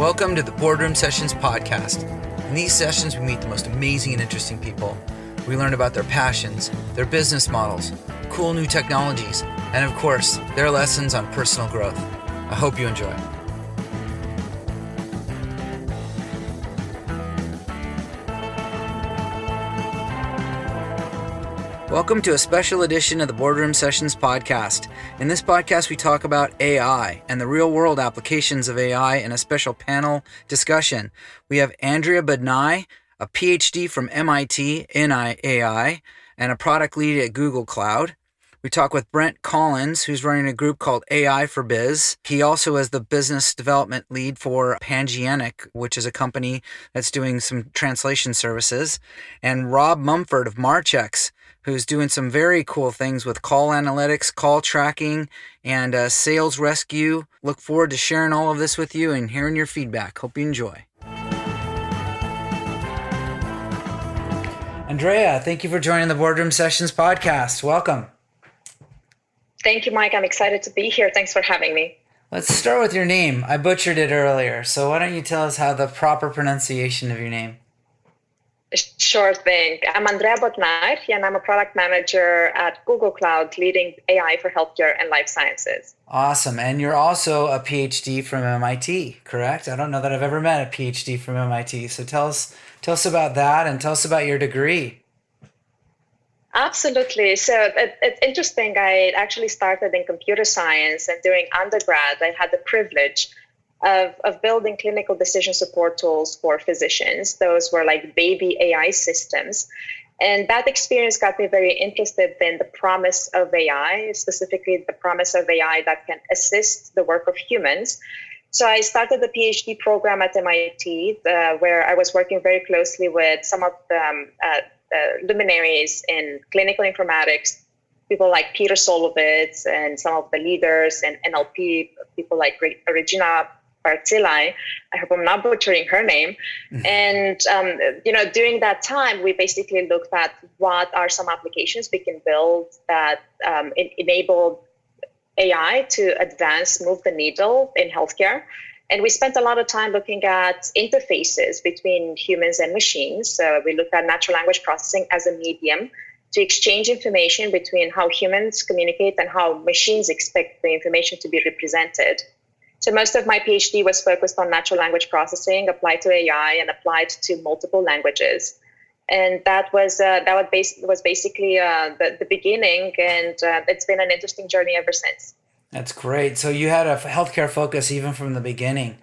Welcome to the Boardroom Sessions podcast. In these sessions, we meet the most amazing and interesting people. We learn about their passions, their business models, cool new technologies, and of course, their lessons on personal growth. I hope you enjoy. Welcome to a special edition of the Boardroom Sessions podcast. In this podcast, we talk about AI and the real-world applications of AI in a special panel discussion. We have Andrea Badnai, a PhD from MIT in AI and a product lead at Google Cloud. We talk with Brent Collins, who's running a group called AI for Biz. He also is the business development lead for Pangienic, which is a company that's doing some translation services. And Rob Mumford of Marchex, who's doing some very cool things with call analytics, call tracking, and sales rescue. Look forward to sharing all of this with you and hearing your feedback. Hope you enjoy. Andrea, thank you for joining the Boardroom Sessions podcast. Welcome. Thank you, Mike. I'm excited to be here. Thanks for having me. Let's start with your name. I butchered it earlier, so why don't you tell us how the proper pronunciation of your name? Sure thing. I'm Andrea Botnar, and I'm a product manager at Google Cloud, leading AI for healthcare and life sciences. Awesome. And you're also a PhD from MIT, correct? I don't know that I've ever met a PhD from MIT. So tell us about that and tell us about your degree. Absolutely. So it's interesting. I actually started in computer science, and during undergrad, I had the privilege of building clinical decision support tools for physicians. Those were like baby AI systems. And that experience got me very interested in the promise of AI, specifically the promise of AI that can assist the work of humans. So I started the PhD program at MIT, where I was working very closely with some of the luminaries in clinical informatics, people like Peter Solovitz and some of the leaders in NLP, people like Regina Barzilai. I hope I'm not butchering her name. Mm-hmm. And, during that time, we basically looked at what are some applications we can build that enable AI to advance, move the needle in healthcare. And we spent a lot of time looking at interfaces between humans and machines. So we looked at natural language processing as a medium to exchange information between how humans communicate and how machines expect the information to be represented. So most of my PhD was focused on natural language processing applied to AI and applied to multiple languages. And that was basically the beginning, and it's been an interesting journey ever since. That's great. So you had a healthcare focus even from the beginning.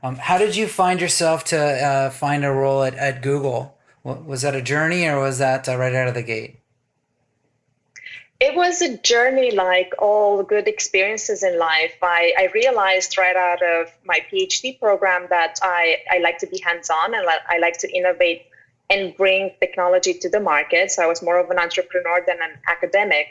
How did you find yourself to find a role at Google? Was that a journey, or was that right out of the gate? It was a journey, like all good experiences in life. I realized right out of my PhD program that I like to be hands-on, and I like to innovate and bring technology to the market. So I was more of an entrepreneur than an academic.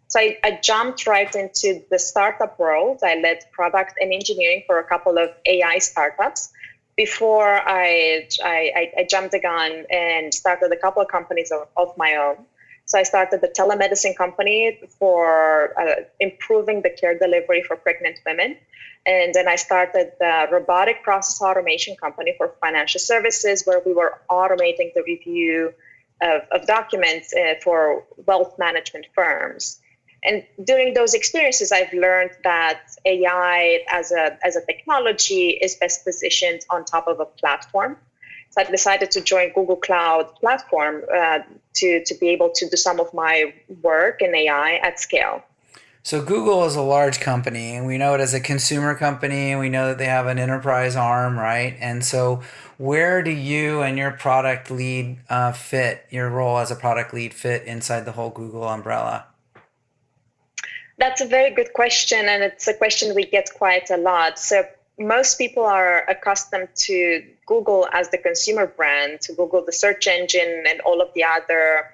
So I jumped right into the startup world. I led product and engineering for a couple of AI startups before I jumped the gun and started a couple of companies of my own. So I started a telemedicine company for improving the care delivery for pregnant women. And then I started the robotic process automation company for financial services, where we were automating the review of documents for wealth management firms. And during those experiences, I've learned that AI as a technology is best positioned on top of a platform. So I decided to join Google Cloud platform to be able to do some of my work in AI at scale. So Google is a large company, and we know it as a consumer company, and we know that they have an enterprise arm, right? And so where do you and your product lead fit, your role as a product lead fit inside the whole Google umbrella? That's a very good question, and it's a question we get quite a lot. So most people are accustomed to Google as the consumer brand, to Google the search engine and all of the other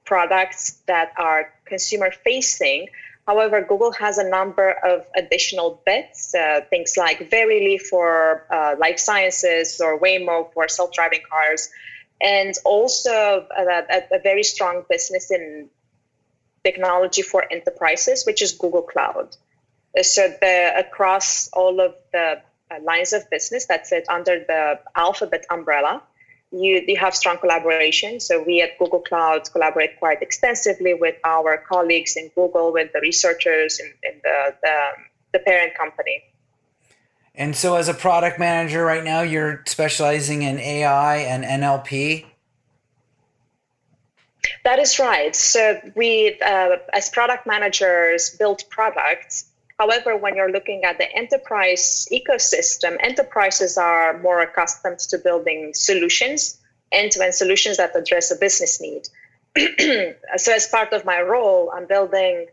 products that are consumer facing. However, Google has a number of additional bets, things like Verily for life sciences or Waymo for self-driving cars, and also a very strong business in technology for enterprises, which is Google Cloud. So across all of the lines of business that sit under the Alphabet umbrella. You have strong collaboration. So we at Google Cloud collaborate quite extensively with our colleagues in Google, with the researchers in the parent company. And so as a product manager right now, you're specializing in AI and NLP? That is right. So we, as product managers, build products. However, when you're looking at the enterprise ecosystem, enterprises are more accustomed to building solutions, end-to-end solutions that address a business need. So as part of my role, I'm building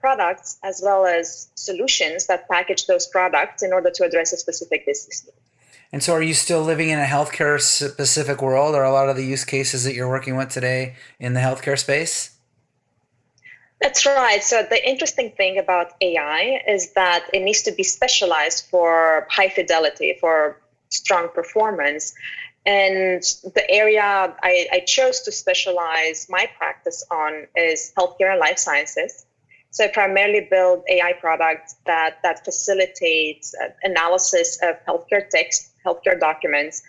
products as well as solutions that package those products in order to address a specific business need. And so are you still living in a healthcare specific world? Or a lot of the use cases that you're working with today in the healthcare space? That's right. So the interesting thing about AI is that it needs to be specialized for high fidelity, for strong performance. And the area I chose to specialize my practice on is healthcare and life sciences. So I primarily build AI products that facilitate analysis of healthcare text, healthcare documents,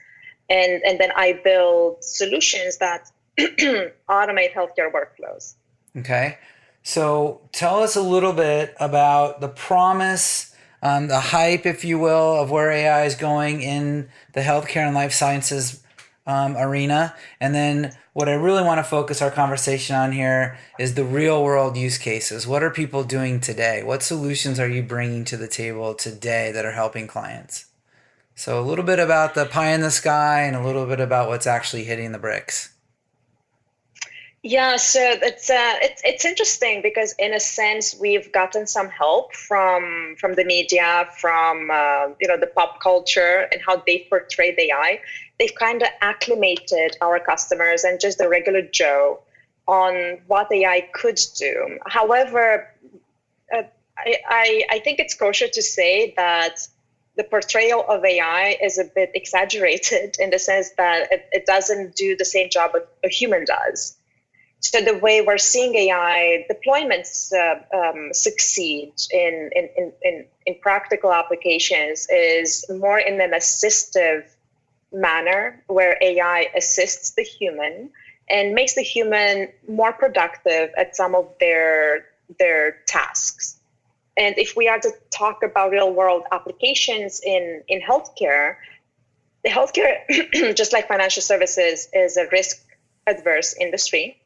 and then I build solutions that automate healthcare workflows. Okay. So tell us a little bit about the promise, the hype, if you will, of where AI is going in the healthcare and life sciences arena. And then what I really want to focus our conversation on here is the real world use cases. What are people doing today? What solutions are you bringing to the table today that are helping clients? So a little bit about the pie in the sky and a little bit about what's actually hitting the bricks. Yeah, so it's interesting because in a sense we've gotten some help from the media, from the pop culture and how they portray the AI. They've kind of acclimated our customers and just the regular Joe on what AI could do. However, I think it's kosher to say that the portrayal of AI is a bit exaggerated in the sense that it doesn't do the same job a human does. So the way we're seeing AI deployments succeed in practical applications is more in an assistive manner where AI assists the human and makes the human more productive at some of their tasks. And if we are to talk about real world applications in healthcare, the healthcare, just like financial services, is a risk adverse industry.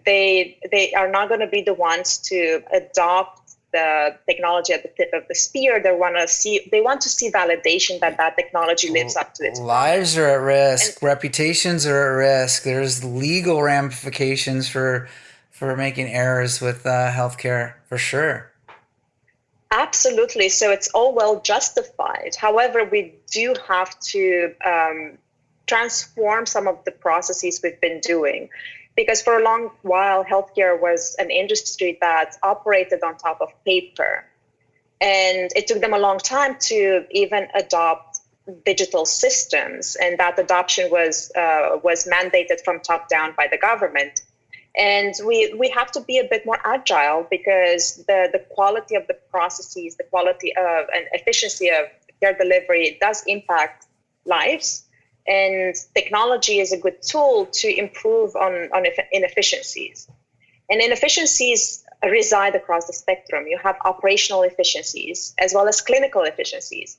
They are not going to be the ones to adopt the technology at the tip of the spear. They want to see validation that technology lives up to its lives are at risk, reputations are at risk. There's legal ramifications for making errors with healthcare, for sure. Absolutely. So it's all well justified. However, we do have to transform some of the processes we've been doing. Because for a long while, healthcare was an industry that operated on top of paper. And it took them a long time to even adopt digital systems. And that adoption was mandated from top down by the government. And we have to be a bit more agile because the quality of the processes, the quality of and efficiency of care delivery does impact lives. And technology is a good tool to improve on inefficiencies. And inefficiencies reside across the spectrum. You have operational efficiencies as well as clinical efficiencies.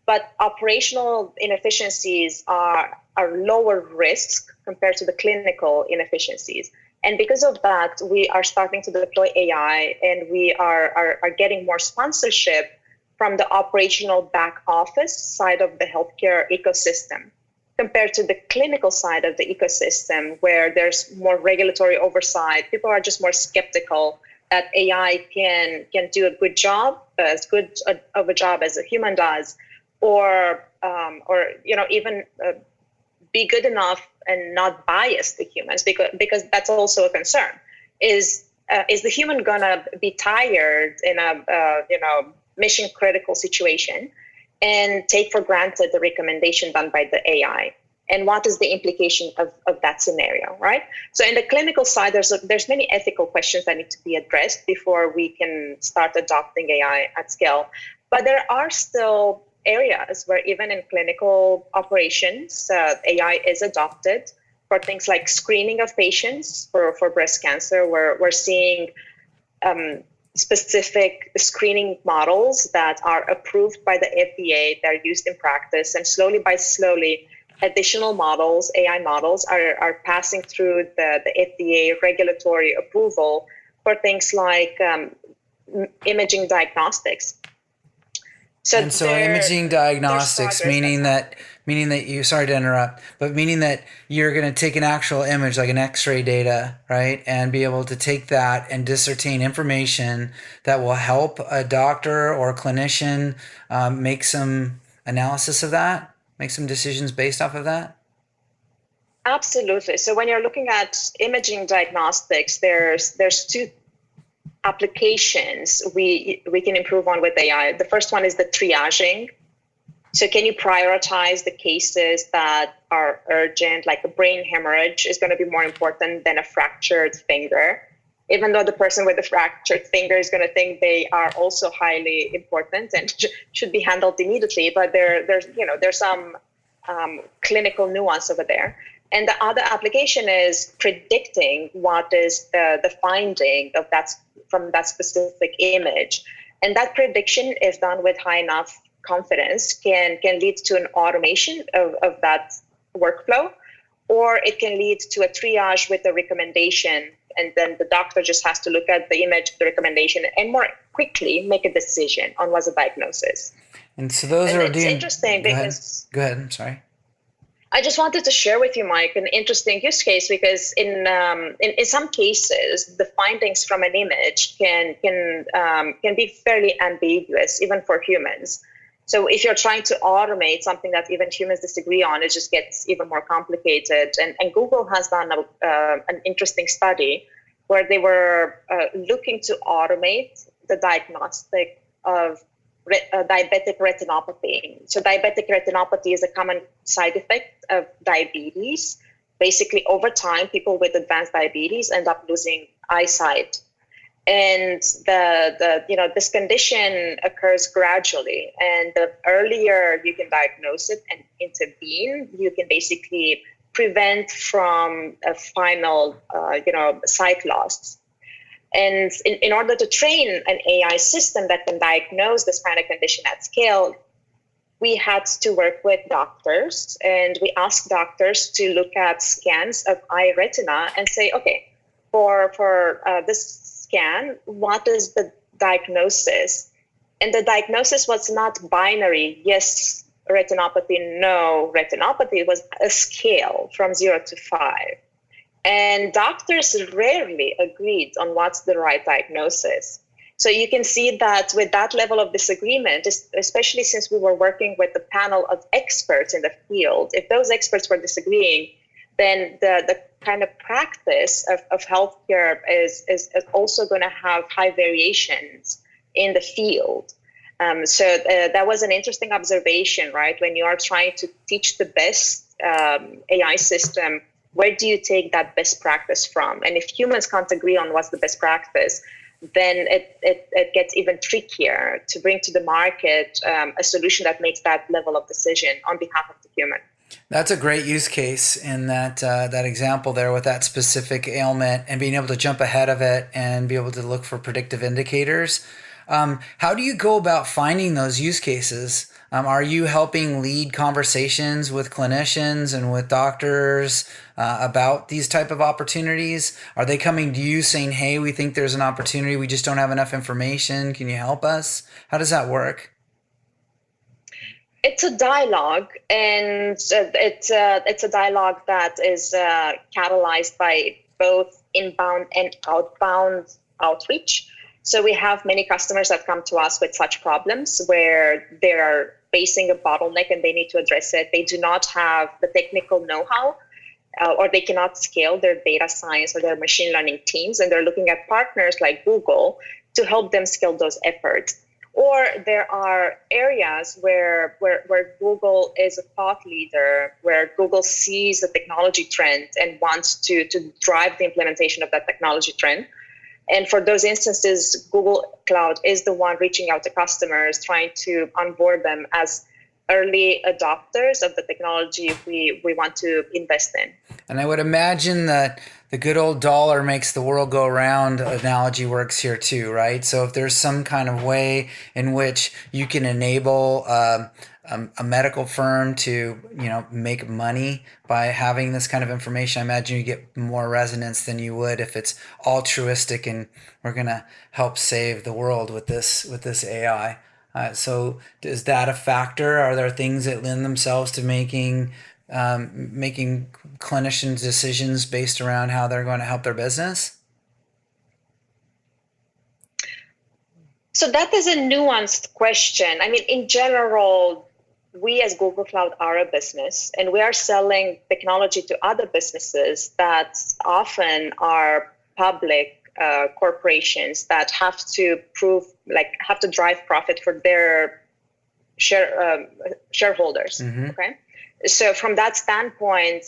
But operational inefficiencies are lower risk compared to the clinical inefficiencies. And because of that, we are starting to deploy AI and we are getting more sponsorship from the operational back office side of the healthcare ecosystem, compared to the clinical side of the ecosystem where there's more regulatory oversight. People are just more skeptical that AI can do a good job, as good of a job as a human does, or even be good enough and not bias the humans, because that's also a concern. Is the human gonna be tired in a mission critical situation and take for granted the recommendation done by the AI? And what is the implication of that scenario, right? So in the clinical side, there's many ethical questions that need to be addressed before we can start adopting AI at scale. But there are still areas where even in clinical operations, AI is adopted for things like screening of patients for breast cancer, where we're seeing specific screening models that are approved by the FDA, they're used in practice, and slowly by slowly, additional models, AI models, are passing through the FDA regulatory approval for things like imaging diagnostics. So imaging diagnostics, meaning that you, sorry to interrupt, but meaning that you're going to take an actual image, like an X-ray data, right, and be able to take that and discern information that will help a doctor or a clinician make some analysis of that, make some decisions based off of that? Absolutely. So when you're looking at imaging diagnostics, there's two applications we can improve on with AI. The first one is the triaging. So can you prioritize the cases that are urgent, like a brain hemorrhage is going to be more important than a fractured finger, even though the person with the fractured finger is going to think they are also highly important and should be handled immediately. But there's some clinical nuance over there. And the other application is predicting what is the finding of that from that specific image. And that prediction, if done with high enough confidence, can lead to an automation of that workflow, or it can lead to a triage with a recommendation. And then the doctor just has to look at the image, the recommendation, and more quickly make a decision on what's the diagnosis. And so those are interesting because... Go ahead, I'm sorry. I just wanted to share with you, Mike, an interesting use case, because in some cases, the findings from an image can be fairly ambiguous, even for humans. So if you're trying to automate something that even humans disagree on, it just gets even more complicated. And Google has done an interesting study where they were looking to automate the diagnostic of diabetic retinopathy. So diabetic retinopathy is a common side effect of diabetes. Basically, over time, people with advanced diabetes end up losing eyesight. And this condition occurs gradually. And the earlier you can diagnose it and intervene, you can basically prevent from a final, sight loss. And in order to train an AI system that can diagnose this kind of condition at scale, we had to work with doctors, and we asked doctors to look at scans of eye retina and say, okay, for this scan, what is the diagnosis? And the diagnosis was not binary, yes, retinopathy, no, retinopathy. It was a scale from 0 to 5. And doctors rarely agreed on what's the right diagnosis. So you can see that with that level of disagreement, especially since we were working with a panel of experts in the field, if those experts were disagreeing, then the kind of practice of healthcare is also going to have high variations in the field. So that was an interesting observation, right? When you are trying to teach the best AI system, where do you take that best practice from? And if humans can't agree on what's the best practice, then it gets even trickier to bring to the market a solution that makes that level of decision on behalf of the human. That's a great use case in that example there with that specific ailment and being able to jump ahead of it and be able to look for predictive indicators. How do you go about finding those use cases? Are you helping lead conversations with clinicians and with doctors about these type of opportunities? Are they coming to you saying, hey, we think there's an opportunity, we just don't have enough information, can you help us? How does that work? It's a dialogue, and it's a dialogue that is catalyzed by both inbound and outbound outreach. So we have many customers that come to us with such problems where they're facing a bottleneck and they need to address it. They do not have the technical know-how, or they cannot scale their data science or their machine learning teams, and they're looking at partners like Google to help them scale those efforts. Or there are areas where Google is a thought leader, where Google sees the technology trend and wants to drive the implementation of that technology trend. And for those instances, Google Cloud is the one reaching out to customers, trying to onboard them as early adopters of the technology we want to invest in. And I would imagine that the good old dollar makes the world go round analogy works here too, right? So if there's some kind of way in which you can enable a medical firm to, make money by having this kind of information, I imagine you get more resonance than you would if it's altruistic and we're going to help save the world with this AI. So is that a factor? Are there things that lend themselves to making clinicians decisions based around how they're going to help their business? So that is a nuanced question. I mean, in general, we as Google Cloud are a business, and we are selling technology to other businesses that often are public corporations that have to have to drive profit for their shareholders. Mm-hmm. Okay. So from that standpoint,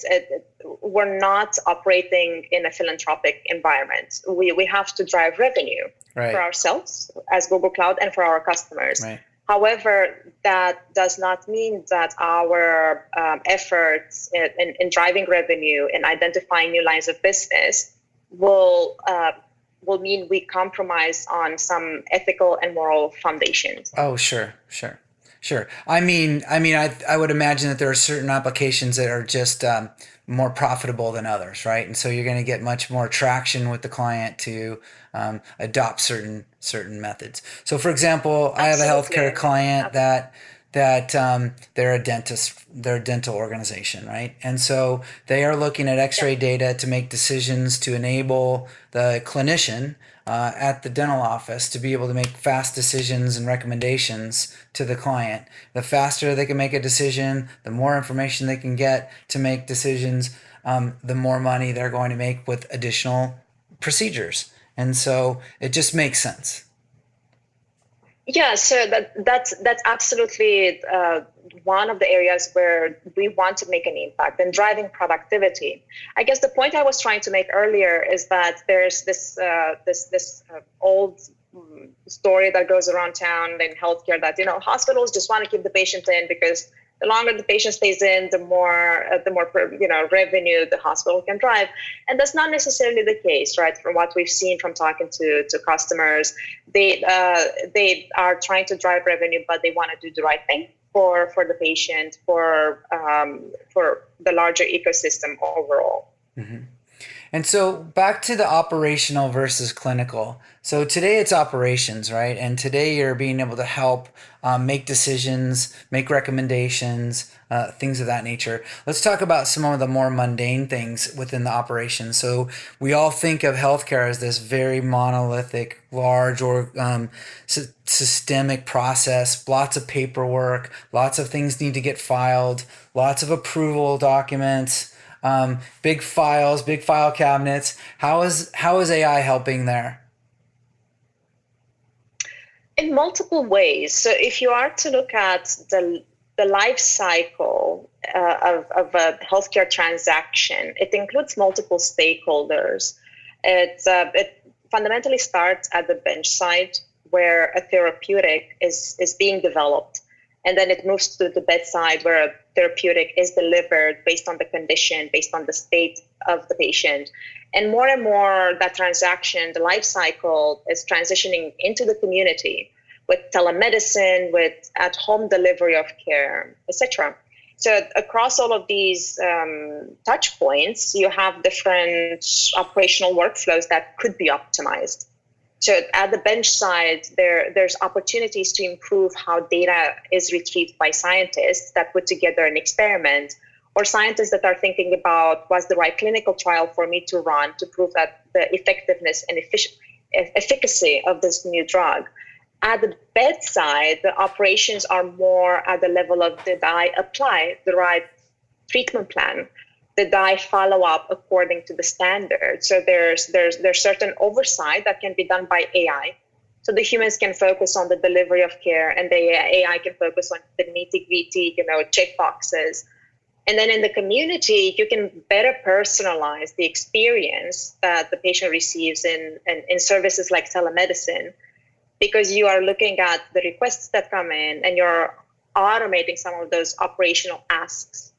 we're not operating in a philanthropic environment. We have to drive revenue for ourselves as Google Cloud and for our customers. Right. However, that does not mean that our efforts in driving revenue and identifying new lines of business will mean we compromise on some ethical and moral foundations. Oh, sure. I would imagine that there are certain applications that are just more profitable than others, right? And so you're going to get much more traction with the client to adopt certain methods. So, for example, I have a healthcare client that they're a dentist, they're a dental organization, right? And so they are looking at X-ray data to make decisions to enable the clinician at the dental office to be able to make fast decisions and recommendations to the client. The faster they can make a decision, the more information they can get to make decisions, the more money they're going to make with additional procedures. And so it just makes sense. Yeah, so that's absolutely one of the areas where we want to make an impact and driving productivity. I guess the point I was trying to make earlier is that there's this old story that goes around town in healthcare that hospitals just want to keep the patient in because the longer the patient stays in, the more revenue the hospital can drive, and that's not necessarily the case, right? From what we've seen from talking to customers, they are trying to drive revenue, but they want to do the right thing for the patient, for the larger ecosystem overall. Mm-hmm. And so back to the operational versus clinical. So today it's operations, right? And today you're being able to help make decisions, make recommendations, things of that nature. Let's talk about some of the more mundane things within the operation. So we all think of healthcare as this very monolithic, large or systemic process, lots of paperwork, lots of things need to get filed, lots of approval documents. Big files, big file cabinets. How is AI helping there? In multiple ways. So if you are to look at the life cycle of a healthcare transaction, it includes multiple stakeholders. It fundamentally starts at the bench side where a therapeutic is being developed. And then it moves to the bedside where a therapeutic is delivered based on the condition, based on the state of the patient. And more, that transaction, the life cycle is transitioning into the community with telemedicine, with at-home delivery of care, etc. So across all of these touch points, you have different operational workflows that could be optimized. So at the bench side, there's opportunities to improve how data is retrieved by scientists that put together an experiment, or scientists that are thinking about what's the right clinical trial for me to run to prove that the effectiveness and efficacy of this new drug. At the bedside, the operations are more at the level of, did I apply the right treatment plan? Did I follow up according to the standard? So there's certain oversight that can be done by AI. So the humans can focus on the delivery of care, and the AI can focus on the nitty-gritty, check boxes. And then in the community, you can better personalize the experience that the patient receives in services like telemedicine, because you are looking at the requests that come in and you're automating some of those operational asks.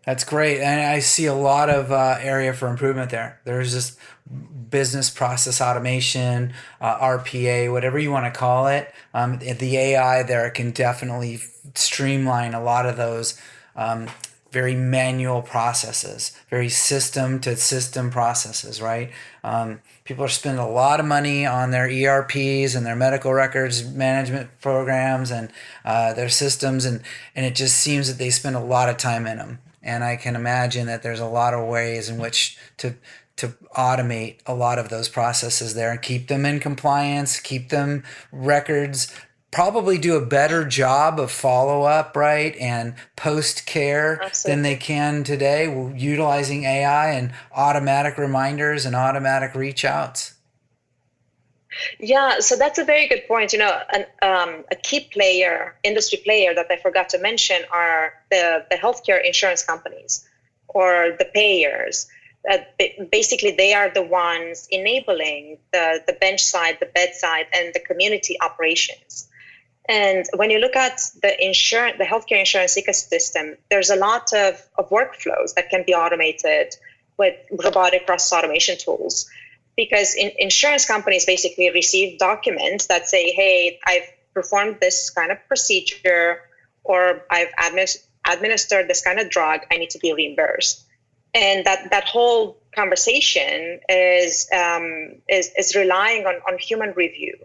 That's great. And I see a lot of area for improvement there. There's just business process automation, RPA, whatever you want to call it. The AI there can definitely streamline a lot of those very manual processes, very system to system processes, right? People are spending a lot of money on their ERPs and their medical records management programs and their systems, and it just seems that they spend a lot of time in them. And I can imagine that there's a lot of ways in which to automate a lot of those processes there and keep them in compliance, keep them records, probably do a better job of follow-up, right, and post-care than they can today, utilizing AI and automatic reminders and automatic reach-outs. Yeah, so that's a very good point. A key player, industry player that I forgot to mention are the healthcare insurance companies or the payers. Basically, they are the ones enabling the bench side, the bedside, and the community operations. And when you look at the healthcare insurance ecosystem, there's a lot of workflows that can be automated with robotic process automation tools. Because insurance companies basically receive documents that say, hey, I've performed this kind of procedure, or I've administered this kind of drug, I need to be reimbursed. And that whole conversation is relying on human review.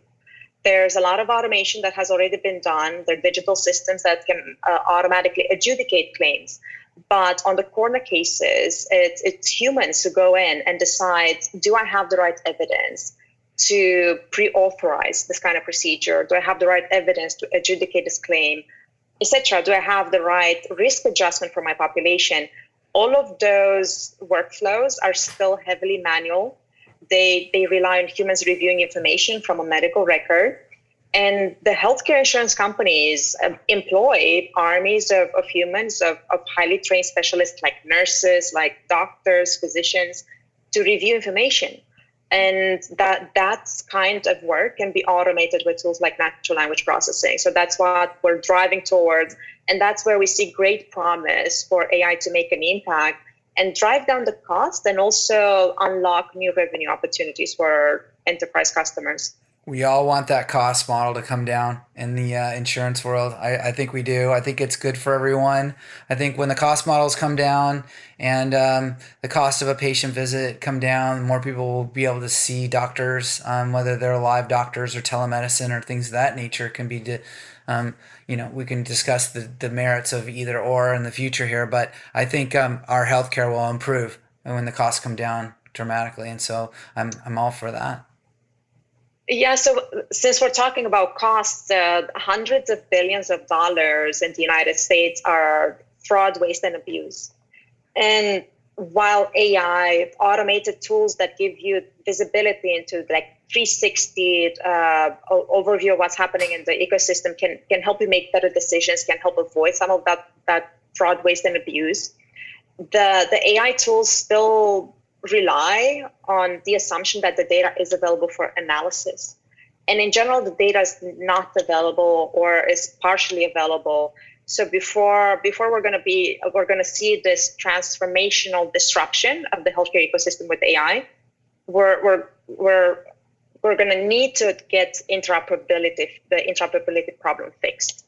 There's a lot of automation that has already been done. There are digital systems that can automatically adjudicate claims. But on the corner cases, it's humans who go in and decide, do I have the right evidence to pre-authorize this kind of procedure? Do I have the right evidence to adjudicate this claim, etc.? Do I have the right risk adjustment for my population? All of those workflows are still heavily manual. They rely on humans reviewing information from a medical record. And the healthcare insurance companies employ armies of humans, of highly trained specialists like nurses, like doctors, physicians, to review information. And that kind of work can be automated with tools like natural language processing. So that's what we're driving towards. And that's where we see great promise for AI to make an impact and drive down the cost and also unlock new revenue opportunities for enterprise customers. We all want that cost model to come down in the insurance world. I think we do. I think it's good for everyone. I think when the cost models come down and the cost of a patient visit come down, more people will be able to see doctors, whether they're live doctors or telemedicine or things of that nature. Can be, we can discuss the merits of either or in the future here. But I think our healthcare will improve when the costs come down dramatically, and so I'm all for that. Yeah, so since we're talking about costs, hundreds of billions of dollars in the United States are fraud, waste, and abuse. And while AI, automated tools that give you visibility into like 360 overview of what's happening in the ecosystem can help you make better decisions, can help avoid some of that fraud, waste, and abuse. The AI tools still rely on the assumption that the data is available for analysis. And in general, the data is not available or is partially available. So before we're going to see this transformational disruption of the healthcare ecosystem with AI, we're going to need to get the interoperability problem fixed.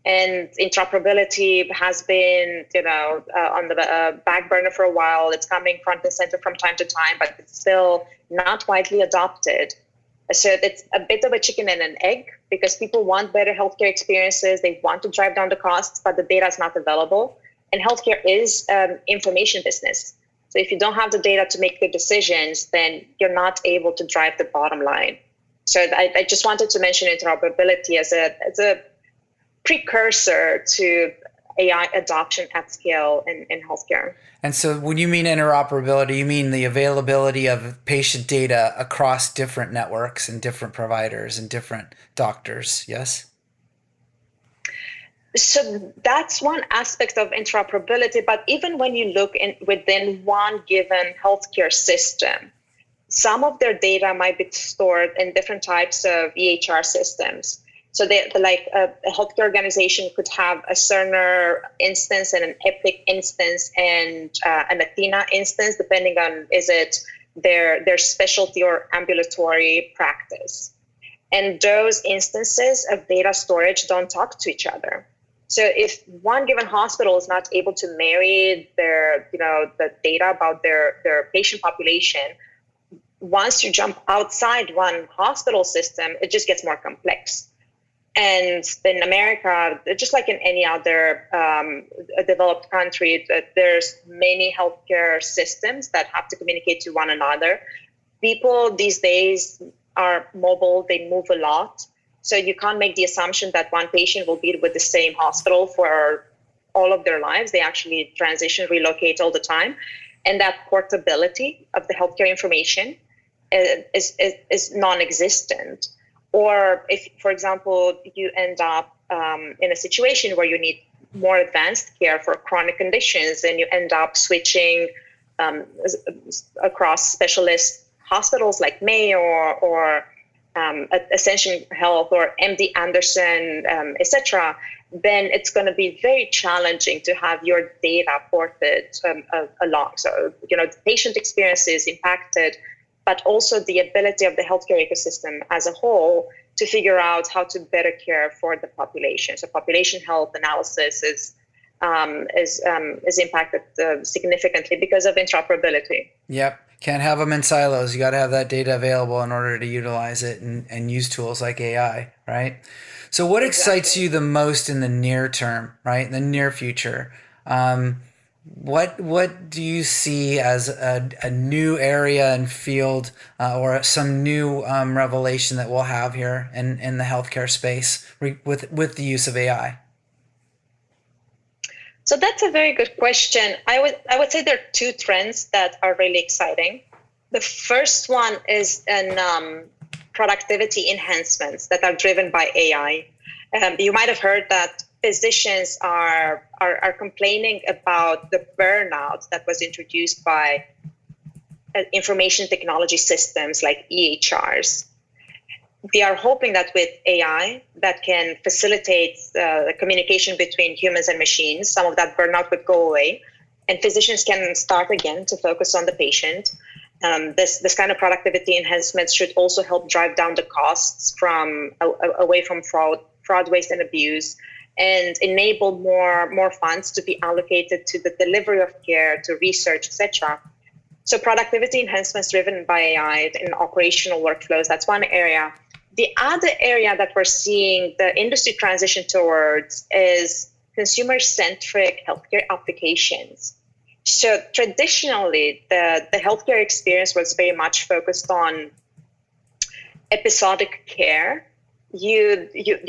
And interoperability has been, on the back burner for a while. It's coming front and center from time to time, but it's still not widely adopted. So it's a bit of a chicken and an egg because people want better healthcare experiences. They want to drive down the costs, but the data is not available. And healthcare is information business. So if you don't have the data to make good decisions, then you're not able to drive the bottom line. So I just wanted to mention interoperability as a precursor to AI adoption at scale in healthcare. And so when you mean interoperability, you mean the availability of patient data across different networks and different providers and different doctors, yes? So that's one aspect of interoperability, but even when you look within one given healthcare system, some of their data might be stored in different types of EHR systems. So a healthcare organization could have a Cerner instance and an Epic instance and an Athena instance, depending on is it their specialty or ambulatory practice. And those instances of data storage don't talk to each other. So if one given hospital is not able to marry the data about their patient population, once you jump outside one hospital system, it just gets more complex. And in America, just like in any other developed country, there's many healthcare systems that have to communicate to one another. People these days are mobile, they move a lot. So you can't make the assumption that one patient will be with the same hospital for all of their lives. They actually transition, relocate all the time. And that portability of the healthcare information is non-existent. Or if, for example, you end up in a situation where you need more advanced care for chronic conditions and you end up switching across specialist hospitals like Mayo or Ascension Health or MD Anderson, etc., then it's going to be very challenging to have your data ported along. So, the patient experience is impacted, but also the ability of the healthcare ecosystem as a whole to figure out how to better care for the population. So population health analysis is impacted significantly because of interoperability. Yep. Can't have them in silos. You got to have that data available in order to utilize it and use tools like AI, right? So what excites you the most in the near term, right? In the near future? What do you see as a new area and field or some new revelation that we'll have here in the healthcare space with the use of AI? So that's a very good question. I would say there are two trends that are really exciting. The first one is in productivity enhancements that are driven by AI. You might have heard that physicians are complaining about the burnout that was introduced by information technology systems like EHRs. They are hoping that with AI that can facilitate the communication between humans and machines, some of that burnout would go away, and physicians can start again to focus on the patient. This kind of productivity enhancements should also help drive down the costs away from fraud, waste, and abuse, and enable more funds to be allocated to the delivery of care, to research, etc. So productivity enhancements driven by AI in operational workflows, that's one area. The other area that we're seeing the industry transition towards is consumer-centric healthcare applications. So traditionally, the healthcare experience was very much focused on episodic care. You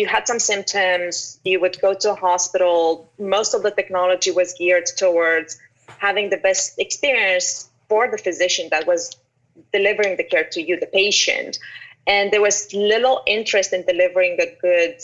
had some symptoms, you would go to a hospital. Most of the technology was geared towards having the best experience for the physician that was delivering the care to you, the patient. And there was little interest in delivering a good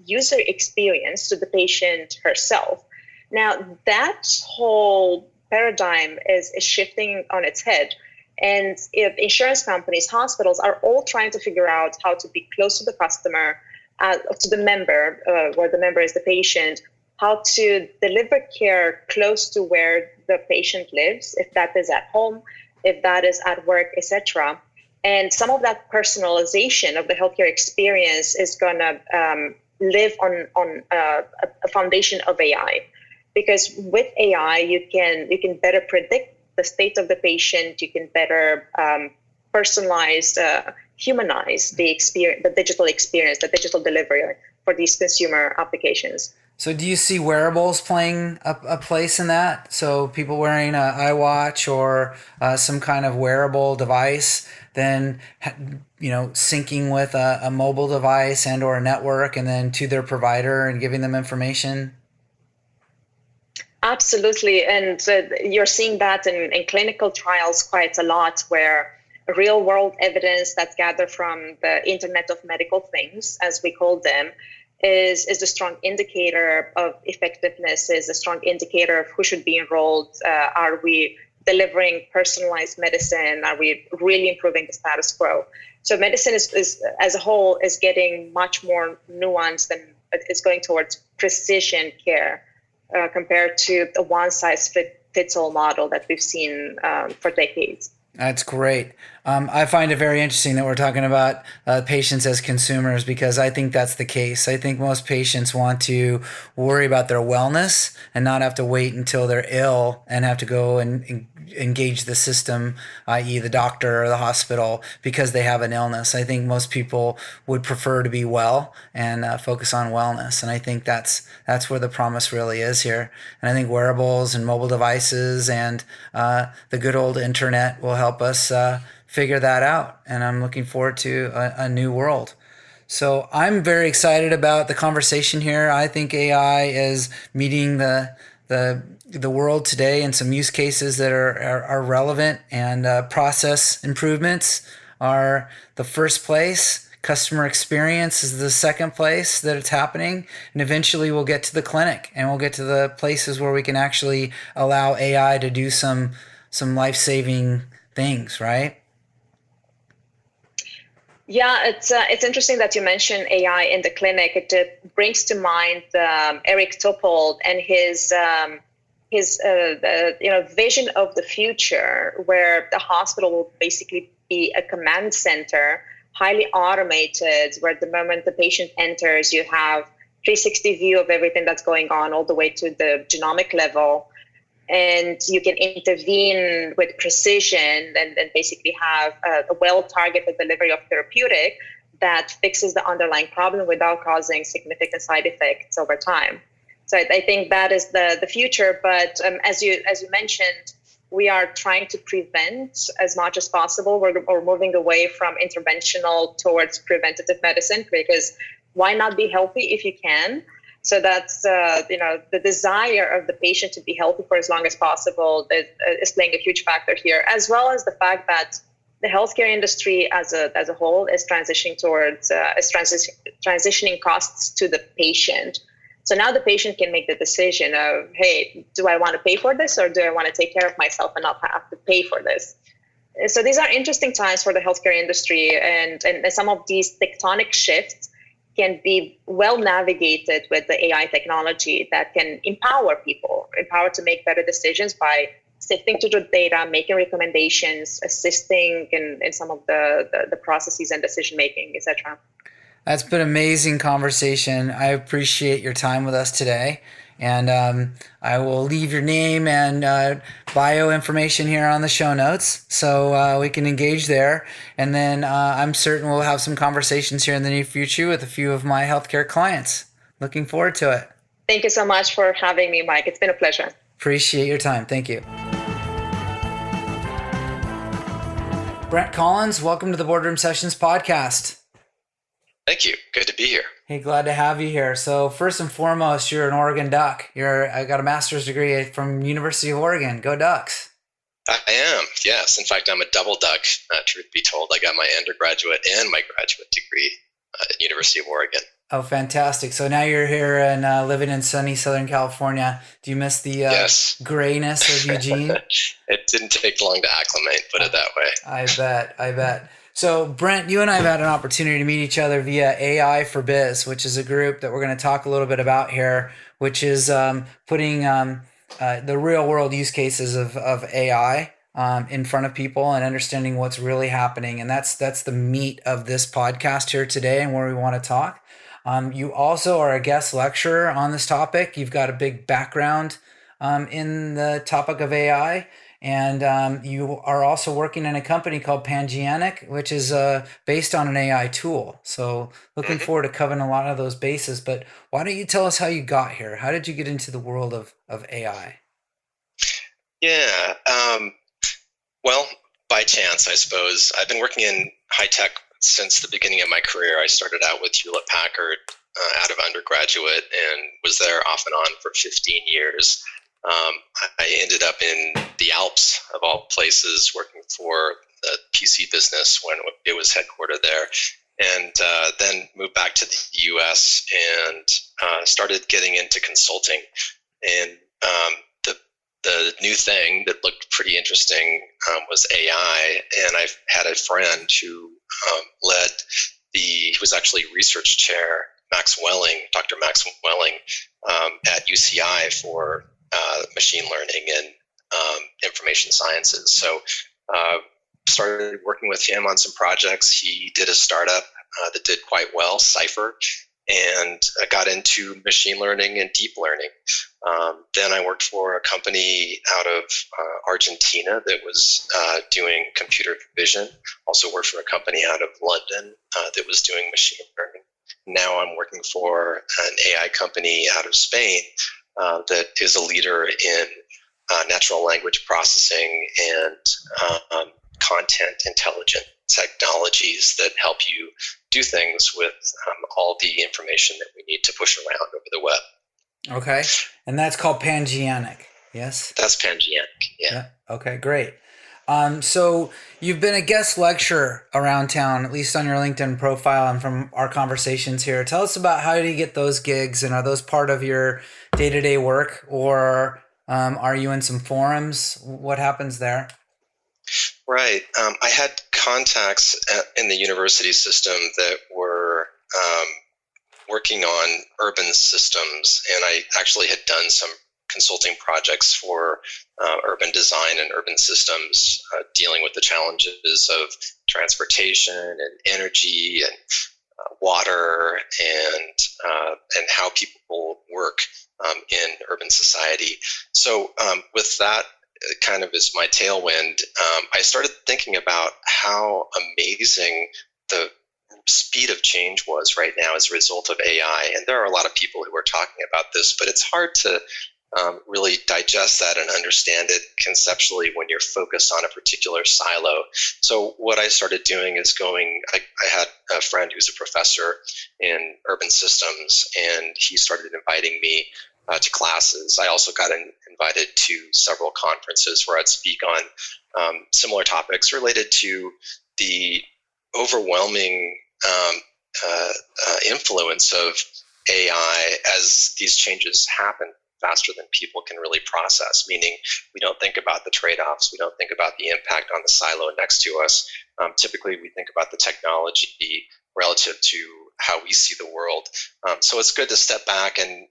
user experience to the patient herself. Now, that whole paradigm is shifting on its head. And if insurance companies, hospitals are all trying to figure out how to be close to the customer, to the member, where the member is the patient, how to deliver care close to where the patient lives, if that is at home, if that is at work, etc. And some of that personalization of the healthcare experience is going to live on a foundation of AI, because with AI you can better predict the state of the patient. You can better personalize, humanize the experience, the digital experience, the digital delivery for these consumer applications. So do you see wearables playing a place in that? So people wearing an iWatch or some kind of wearable device, then syncing with a mobile device and or a network, and then to their provider and giving them information? Absolutely. And you're seeing that in clinical trials quite a lot, where real world evidence that's gathered from the Internet of Medical Things, as we call them, is a strong indicator of effectiveness, is a strong indicator of who should be enrolled. Are we delivering personalized medicine? Are we really improving the status quo? So medicine is as a whole is getting much more nuanced, and it's going towards precision care compared to the one-size-fits-all model that we've seen for decades. That's great. I find it very interesting that we're talking about patients as consumers, because I think that's the case. I think most patients want to worry about their wellness and not have to wait until they're ill and have to go and engage the system, i.e. the doctor or the hospital, because they have an illness. I think most people would prefer to be well and focus on wellness. And I think that's where the promise really is here. And I think wearables and mobile devices and the good old internet will help us figure that out. And I'm looking forward to a new world. So I'm very excited about the conversation here. I think AI is meeting the world today in some use cases that are relevant, and process improvements are the first place. Customer experience is the second place that it's happening. And eventually we'll get to the clinic, and we'll get to the places where we can actually allow AI to do some life-saving things, right? Yeah, it's interesting that you mentioned AI in the clinic. It brings to mind Eric Topol and his vision of the future, where the hospital will basically be a command center, highly automated, where the moment the patient enters, you have 360 view of everything that's going on, all the way to the genomic level. And you can intervene with precision and basically have a well-targeted delivery of therapeutic that fixes the underlying problem without causing significant side effects over time. So I think that is the future. But as you mentioned, we are trying to prevent as much as possible. We're moving away from interventional towards preventative medicine, because why not be healthy if you can? So that's the desire of the patient to be healthy for as long as possible is playing a huge factor here, as well as the fact that the healthcare industry as a whole is transitioning towards transitioning costs to the patient. So now the patient can make the decision of, hey, do I want to pay for this, or do I want to take care of myself and not have to pay for this? So these are interesting times for the healthcare industry, and some of these tectonic shifts can be well navigated with the AI technology that can empower people to make better decisions by sifting through the data, making recommendations, assisting in some of the processes and decision making, etc. That's been an amazing conversation. I appreciate your time with us today. And I will leave your name and bio information here on the show notes, so we can engage there. And then I'm certain we'll have some conversations here in the near future with a few of my healthcare clients. Looking forward to it. Thank you so much for having me, Mike. It's been a pleasure. Appreciate your time. Thank you. Brent Collins, welcome to the Boardroom Sessions podcast. Thank you. Good to be here. Hey, glad to have you here. So first and foremost, you're an Oregon Duck. I got a master's degree from University of Oregon. Go Ducks. I am, yes. In fact, I'm a double duck, truth be told. I got my undergraduate and my graduate degree at University of Oregon. Oh, fantastic. So now you're here and living in sunny Southern California. Do you miss the grayness of Eugene? It didn't take long to acclimate, put it that way. I bet. So, Brent, you and I have had an opportunity to meet each other via AI for Biz, which is a group that we're going to talk a little bit about here, which is putting the real world use cases of AI in front of people and understanding what's really happening. And that's the meat of this podcast here today and where we want to talk. You also are a guest lecturer on this topic. You've got a big background in the topic of AI. And you are also working in a company called Pangeanic, which is based on an AI tool. So looking forward to covering a lot of those bases. But why don't you tell us how you got here? How did you get into the world of AI? Yeah. Well, by chance, I suppose. I've been working in high tech since the beginning of my career. I started out with Hewlett Packard out of undergraduate and was there off and on for 15 years. I ended up in the Alps, of all places, working for the PC business when it was headquartered there, and then moved back to the U.S. and started getting into consulting. And the the new thing that looked pretty interesting was AI, and I've had a friend who led he was actually research chair, Dr. Max Welling, at UCI for machine learning and information sciences. So started working with him on some projects. He did a startup that did quite well, Cypher, and I got into machine learning and deep learning. Then I worked for a company out of Argentina that was doing computer vision. Also worked for a company out of London that was doing machine learning. Now I'm working for an AI company out of Spain that is a leader in natural language processing and content intelligent technologies that help you do things with all the information that we need to push around over the web. Okay. And that's called Pangeanic. Yes? That's Pangeanic. Yeah. Okay, great. So you've been a guest lecturer around town, at least on your LinkedIn profile and from our conversations here. Tell us about how do you get those gigs, and are those part of your day-to-day work, or are you in some forums? What happens there? Right. I had contacts in the university system that were working on urban systems, and I actually had done some consulting projects for urban design and urban systems, dealing with the challenges of transportation and energy and water and how people work in urban society. So with that kind of as my tailwind, I started thinking about how amazing the speed of change was right now as a result of AI. And there are a lot of people who are talking about this, but it's hard to really digest that and understand it conceptually when you're focused on a particular silo. So what I started doing is I had a friend who's a professor in urban systems, and he started inviting me to classes. I also got invited to several conferences where I'd speak on similar topics related to the overwhelming influence of AI as these changes happen faster than people can really process, meaning we don't think about the trade-offs, we don't think about the impact on the silo next to us. Typically, we think about the technology relative to how we see the world. So it's good to step back and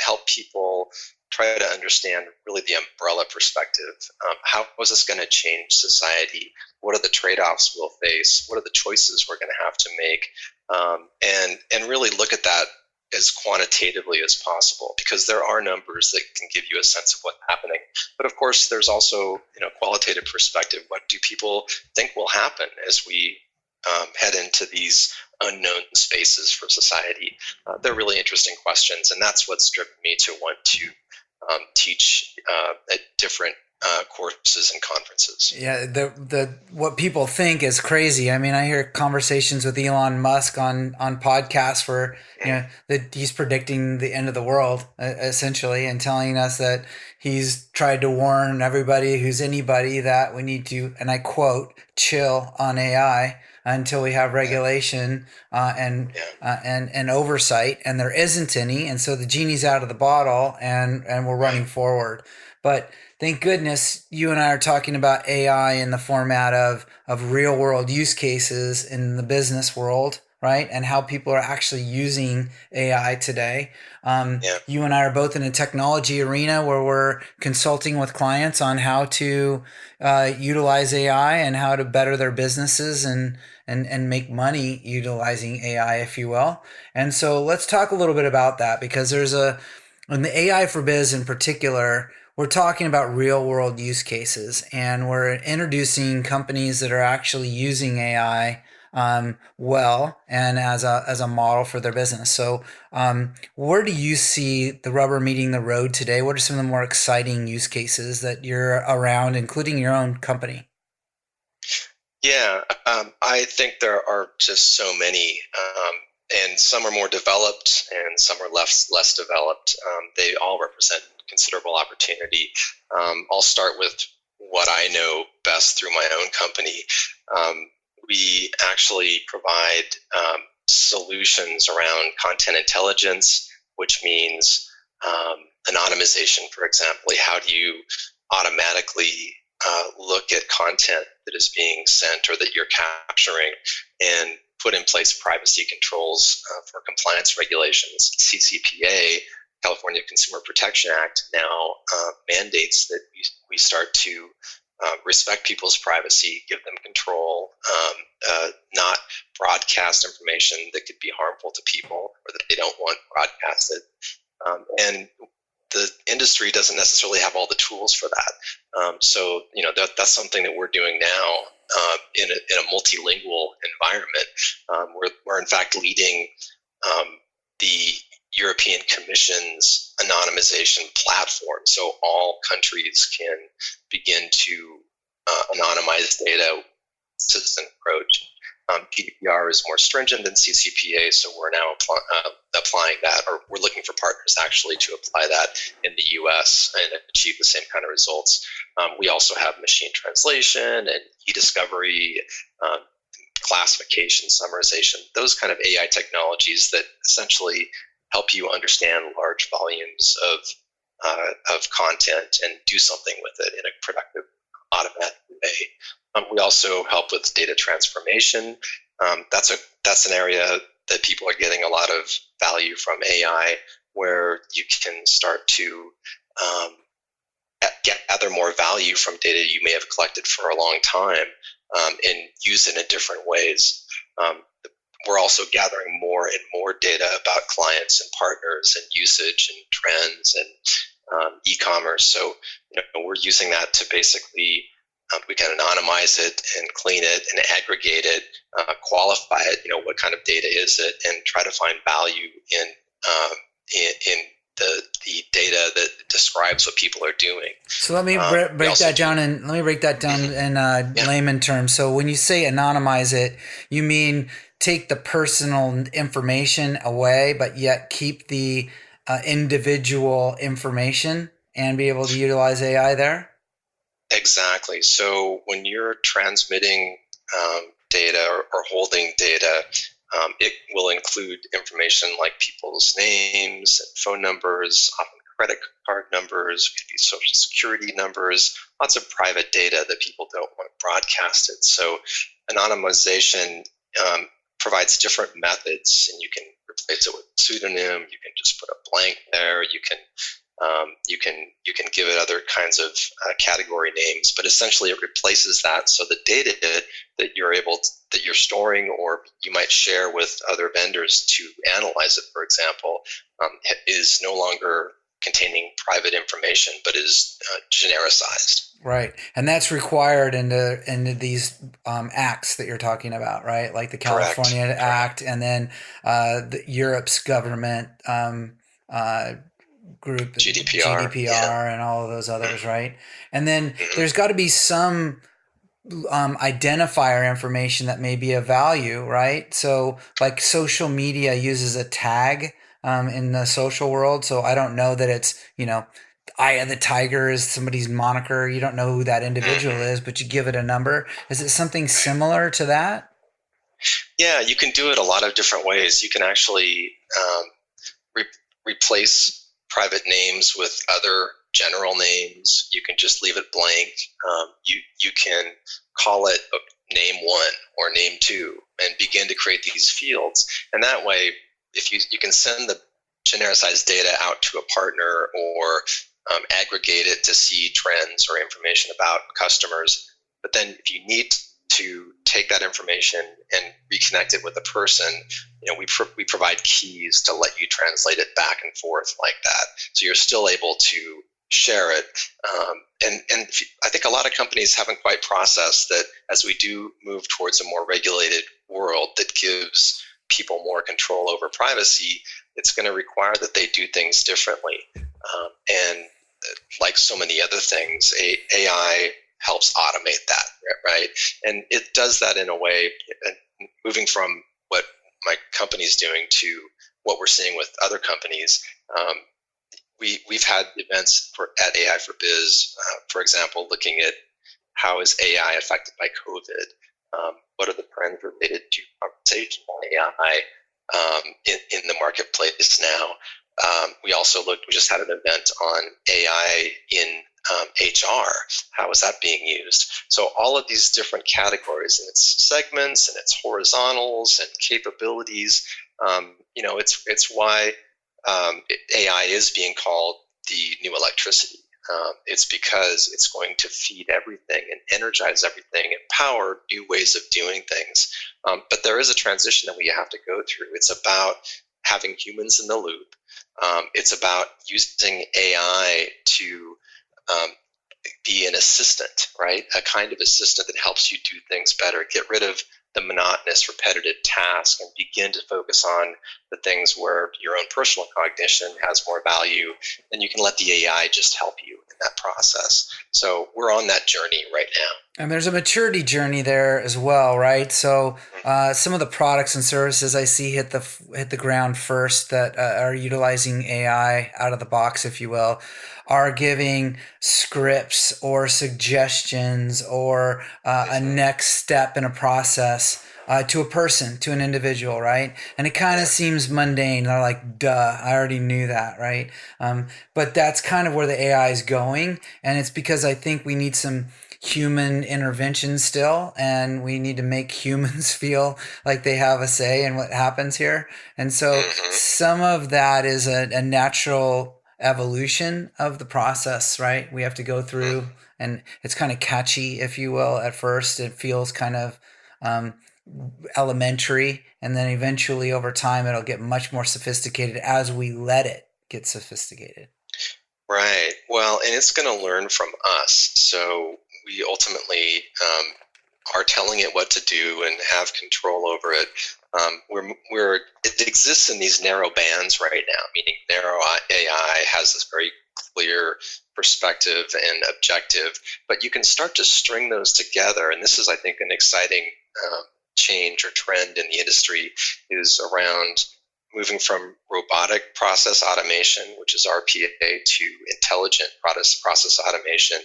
help people try to understand really the umbrella perspective. How is this going to change society? What are the trade-offs we'll face? What are the choices we're going to have to make? And really look at that as quantitatively as possible, because there are numbers that can give you a sense of what's happening. But of course, there's also qualitative perspective. What do people think will happen as we head into these unknown spaces for society? They're really interesting questions, and that's what's driven me to want to teach at different courses and conferences. Yeah, the what people think is crazy. I mean, I hear conversations with Elon Musk on podcasts where that he's predicting the end of the world essentially, and telling us that he's tried to warn everybody who's anybody that we need to, and I quote, chill on AI until we have regulation and oversight, and there isn't any, and so the genie's out of the bottle, and we're running forward. But thank goodness you and I are talking about AI in the format of real world use cases in the business world, right? And how people are actually using AI today. You and I are both in a technology arena where we're consulting with clients on how to utilize AI and how to better their businesses and make money utilizing AI, if you will. And so let's talk a little bit about that, because in the AI for Biz in particular, we're talking about real world use cases, and we're introducing companies that are actually using AI well and as a model for their business. So where do you see the rubber meeting the road today? What are some of the more exciting use cases that you're around, including your own company? Yeah, I think there are just so many, and some are more developed and some are less developed. They all represent considerable opportunity. I'll start with what I know best through my own company. We actually provide solutions around content intelligence, which means anonymization, for example. How do you automatically look at content that is being sent or that you're capturing and put in place privacy controls for compliance regulations. CCPA, California Consumer Protection Act, now mandates that we start to respect people's privacy, give them control, not broadcast information that could be harmful to people or that they don't want broadcasted. And the industry doesn't necessarily have all the tools for that. So, that's something that we're doing now in a multilingual environment. We're in fact leading the European Commission's anonymization platform, so all countries can begin to anonymize data. Citizen approach. GDPR is more stringent than CCPA, so we're now applying that, or we're looking for partners actually to apply that in the US and achieve the same kind of results. We also have machine translation and e-discovery, classification, summarization, those kind of AI technologies that essentially help you understand large volumes of content and do something with it in a productive, automatic way. We also help with data transformation. That's an area that people are getting a lot of value from AI, where you can start to gather more value from data you may have collected for a long time and use it in different ways. We're also gathering more and more data about clients and partners and usage and trends and e-commerce. So we're using that to basically we can anonymize it and clean it and aggregate it, qualify it. What kind of data is it, and try to find value in the data that describes what people are doing. So let me break that down in layman terms. So when you say anonymize it, you mean take the personal information away, but yet keep the individual information and be able to utilize AI there? Exactly. So when you're transmitting data or holding data, it will include information like people's names, and phone numbers, often credit card numbers, could be social security numbers, lots of private data that people don't want broadcasted. So anonymization provides different methods, and you can replace it with a pseudonym. You can just put a blank there. You can give it other kinds of category names, but essentially it replaces that. So the data that you're storing, or you might share with other vendors to analyze it, for example, is no longer containing private information, but is genericized. Right, and that's required into these acts that you're talking about, right? Like the California Act, and then Europe's government group, GDPR, and all of those others, right? And then there's got to be some identifier information that may be of value, right? So like social media uses a tag in the social world, so I don't know that it's Eye of the Tiger is somebody's moniker. You don't know who that individual is, but you give it a number. Is it something similar to that? Yeah, you can do it a lot of different ways. You can actually replace private names with other general names. You can just leave it blank. You can call it name 1 or name 2 and begin to create these fields. And that way, if you can send the genericized data out to a partner or aggregate it to see trends or information about customers. But then if you need to take that information and reconnect it with a person, we provide keys to let you translate it back and forth like that. So you're still able to share it. And I think a lot of companies haven't quite processed that as we do move towards a more regulated world that gives people more control over privacy, it's going to require that they do things differently. And like so many other things, AI helps automate that, right? And it does that in a way, moving from what my company's doing to what we're seeing with other companies. We've had events at AI for Biz, for example, looking at how is AI affected by COVID? What are the trends related to conversational AI in the marketplace now? We also we just had an event on AI in HR? How is that being used? So all of these different categories and its segments and its horizontals and capabilities, it's why AI is being called the new electricity. It's because it's going to feed everything and energize everything and power new ways of doing things. But there is a transition that we have to go through. It's about having humans in the loop. It's about using AI to be an assistant, right? A kind of assistant that helps you do things better, get rid of the monotonous, repetitive task, and begin to focus on the things where your own personal cognition has more value, and you can let the AI just help you in that process. So we're on that journey right now. And there's a maturity journey there as well, right? So some of the products and services I see hit the ground first that are utilizing AI out of the box, if you will, are giving scripts or suggestions or a next step in a process to a person, to an individual, right? And it kind of seems mundane. They're like, duh, I already knew that, right? But that's kind of where the AI is going. And it's because I think we need some human intervention still, and we need to make humans feel like they have a say in what happens here. And so some of that is a natural evolution of the process, right? We have to go through, and it's kind of catchy, if you will. At first, it feels kind of elementary, and then eventually over time it'll get much more sophisticated as we let it get sophisticated. Right. Well, and it's going to learn from us. So we ultimately are telling it what to do and have control over it. It exists in these narrow bands right now, meaning narrow AI has this very clear perspective and objective, but you can start to string those together. And this is, I think, an exciting change or trend in the industry, is around moving from robotic process automation, which is RPA, to intelligent process automation,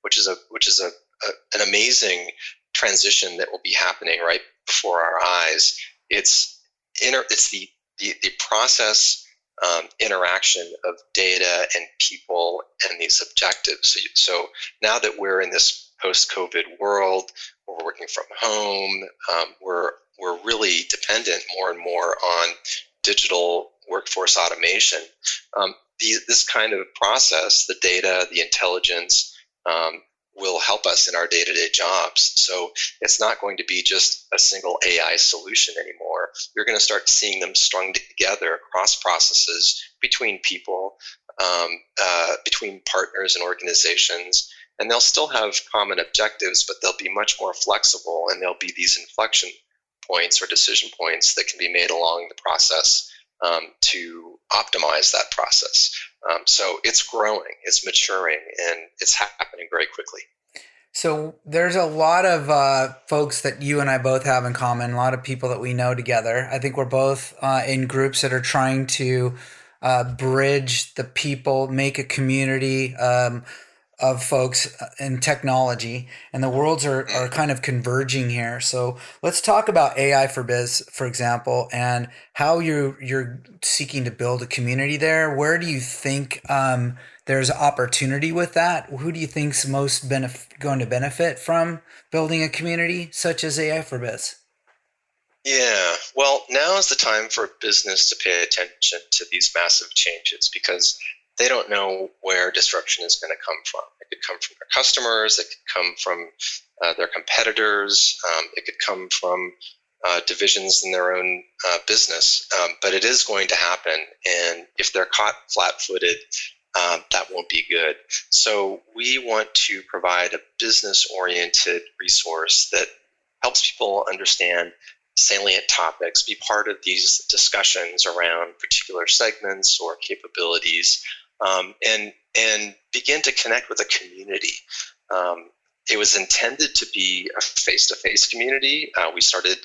which is an amazing transition that will be happening right before our eyes. It's the process interaction of data and people and these objectives. So now that we're in this post-COVID world, where we're working from home, we're really dependent more and more on digital workforce automation. This kind of process, the data, the intelligence, will help us in our day-to-day jobs. So it's not going to be just a single AI solution anymore. You're going to start seeing them strung together across processes, between people, between partners and organizations, and they'll still have common objectives, but they'll be much more flexible, and there'll be these inflection points or decision points that can be made along the process to optimize that process. So it's growing, it's maturing, and it's happening very quickly. So there's a lot of folks that you and I both have in common, a lot of people that we know together. I think we're both in groups that are trying to bridge the people, make a community of folks in technology, and the worlds are kind of converging here. So let's talk about AI for Biz, for example, and how you're seeking to build a community there. Where do you think there's opportunity with that? Who do you think's most going to benefit from building a community such as AI for Biz? Yeah, well, now is the time for business to pay attention to these massive changes, because they don't know where disruption is going to come from. It could come from their customers, it could come from their competitors, it could come from divisions in their own business, but it is going to happen. And if they're caught flat-footed, that won't be good. So we want to provide a business-oriented resource that helps people understand salient topics, be part of these discussions around particular segments or capabilities, and begin to connect with a community. It was intended to be a face-to-face community. We started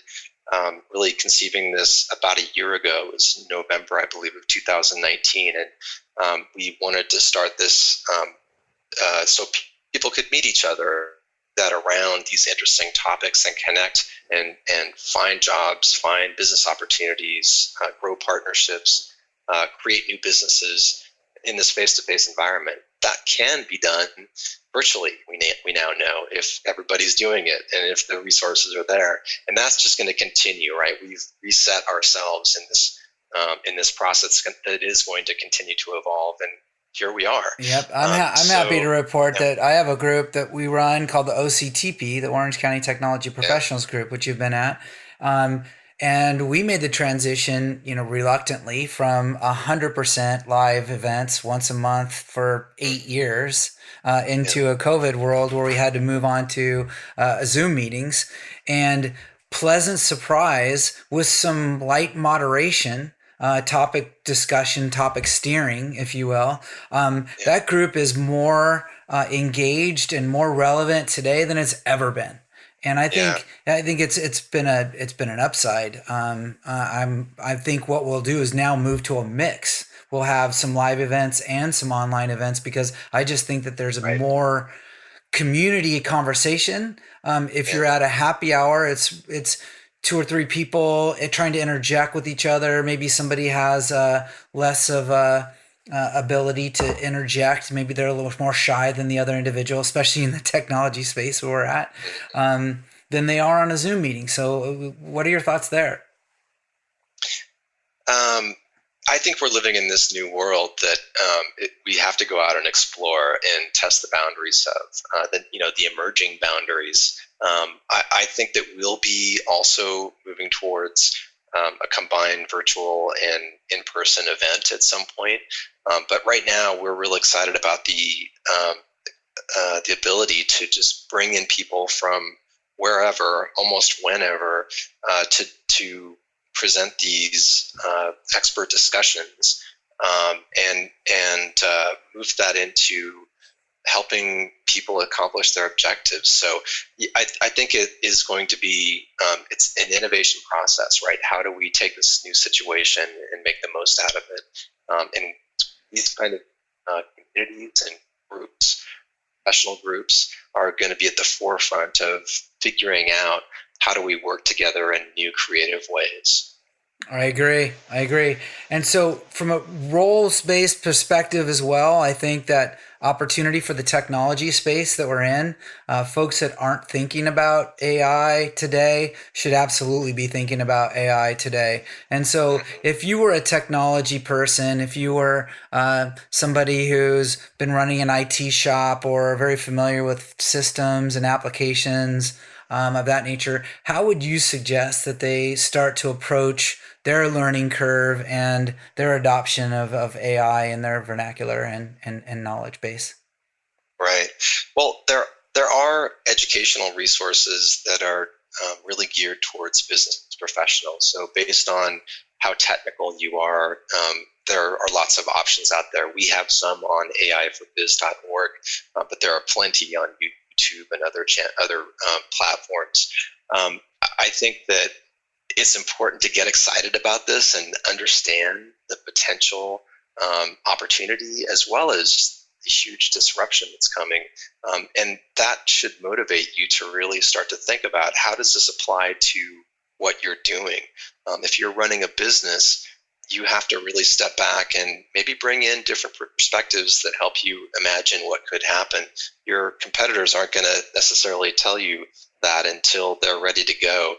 really conceiving this about a year ago. It was November, I believe, of 2019, and we wanted to start this so people could meet each other that around these interesting topics and connect and find jobs, find business opportunities, grow partnerships, create new businesses. in this face-to-face environment. That can be done virtually. We now know, if everybody's doing it and if the resources are there, and that's just going to continue, right? We've reset ourselves in this process that is going to continue to evolve, and here we are. Yep, I'm happy to report that I have a group that we run called the OCTP, the Orange County Technology Professionals Group, which you've been at. And we made the transition, reluctantly, from 100% live events once a month for 8 years into a COVID world where we had to move on to Zoom meetings. And pleasant surprise with some light moderation, topic discussion, topic steering, if you will. That group is more engaged and more relevant today than it's ever been. And I think it's been an upside. I think what we'll do is now move to a mix. We'll have some live events and some online events, because I just think that there's a more community conversation. If you're at a happy hour, it's 2 or 3 people trying to interject with each other. Maybe somebody has less of a ability to interject. Maybe they're a little more shy than the other individual, especially in the technology space where we're at, than they are on a Zoom meeting. So what are your thoughts there? I think we're living in this new world that we have to go out and explore and test the boundaries of the emerging boundaries. I think that we'll be also moving towards a combined virtual and in-person event at some point. But right now, we're real excited about the ability to just bring in people from wherever, almost whenever, to present these expert discussions and move that into helping people accomplish their objectives. So I think it is going to be, it's an innovation process, right? How do we take this new situation and make the most out of it? And these kind of communities and groups, professional groups, are going to be at the forefront of figuring out how do we work together in new creative ways. I agree. And so from a roles-based perspective as well, I think that opportunity for the technology space that we're in, folks that aren't thinking about AI today should absolutely be thinking about AI today. And so if you were a technology person, if you were somebody who's been running an IT shop or very familiar with systems and applications of that nature, how would you suggest that they start to approach their learning curve and their adoption of AI in their vernacular and knowledge base? Right. Well, there are educational resources that are really geared towards business professionals. So based on how technical you are, there are lots of options out there. We have some on aiforbiz.org, but there are plenty on YouTube and other platforms. I think that it's important to get excited about this and understand the potential opportunity, as well as the huge disruption that's coming. And that should motivate you to really start to think about, how does this apply to what you're doing? If you're running a business, you have to really step back and maybe bring in different perspectives that help you imagine what could happen. Your competitors aren't going to necessarily tell you that until they're ready to go.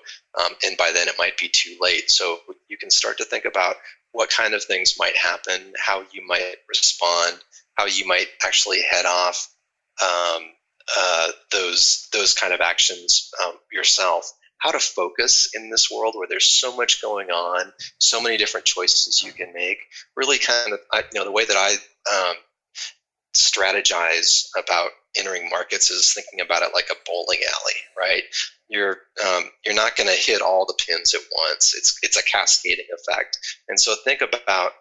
And by then it might be too late. So you can start to think about what kind of things might happen, how you might respond, how you might actually head off those kind of actions yourself. How to focus in this world where there's so much going on, so many different choices you can make. Really kind of, the way that I strategize about entering markets is thinking about it like a bowling alley, right? You're not going to hit all the pins at once. It's a cascading effect. And so think about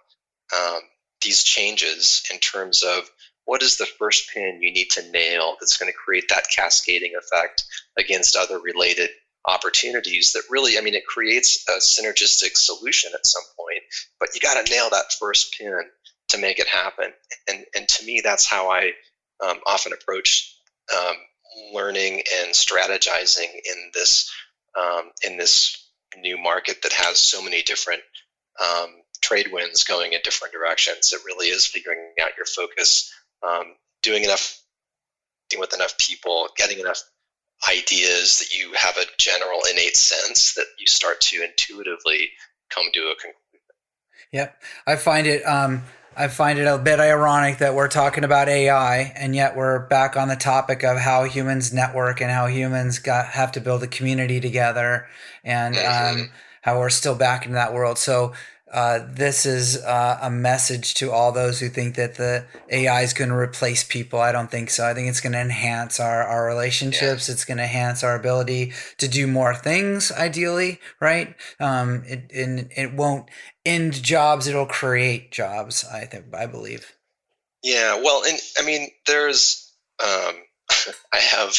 these changes in terms of, what is the first pin you need to nail that's going to create that cascading effect against other related opportunities that really, it creates a synergistic solution at some point, but you got to nail that first pin to make it happen. And to me, that's how I often approach learning and strategizing in this new market that has so many different trade winds going in different directions. It really is figuring out your focus, doing enough with enough people, getting enough ideas that you have a general innate sense that you start to intuitively come to a conclusion. Yep. I find it a bit ironic that we're talking about AI and yet we're back on the topic of how humans network and how humans have to build a community together, and how we're still back in that world. So this is a message to all those who think that the AI is going to replace people. I don't think so. I think it's going to enhance our relationships. Yeah. It's going to enhance our ability to do more things, ideally, right? It won't end jobs. It'll create jobs, I believe. Yeah, well, and I mean, there's, I have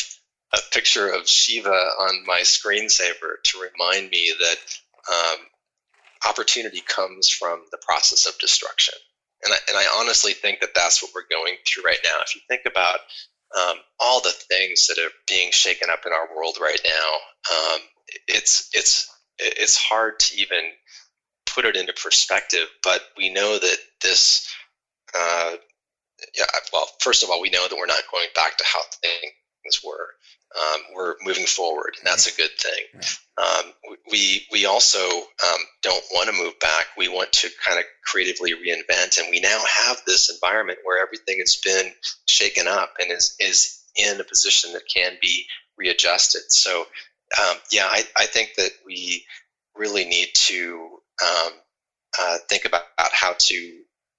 a picture of Shiva on my screensaver to remind me that opportunity comes from the process of destruction. And I honestly think that that's what we're going through right now. If you think about all the things that are being shaken up in our world right now, it's hard to even put it into perspective. But we know that this, well, first of all, we know that we're not going back to how things were. We're moving forward, and that's a good thing. We also don't want to move back. We want to kind of creatively reinvent, and we now have this environment where everything has been shaken up and is in a position that can be readjusted. So, I think that we really need to think about how to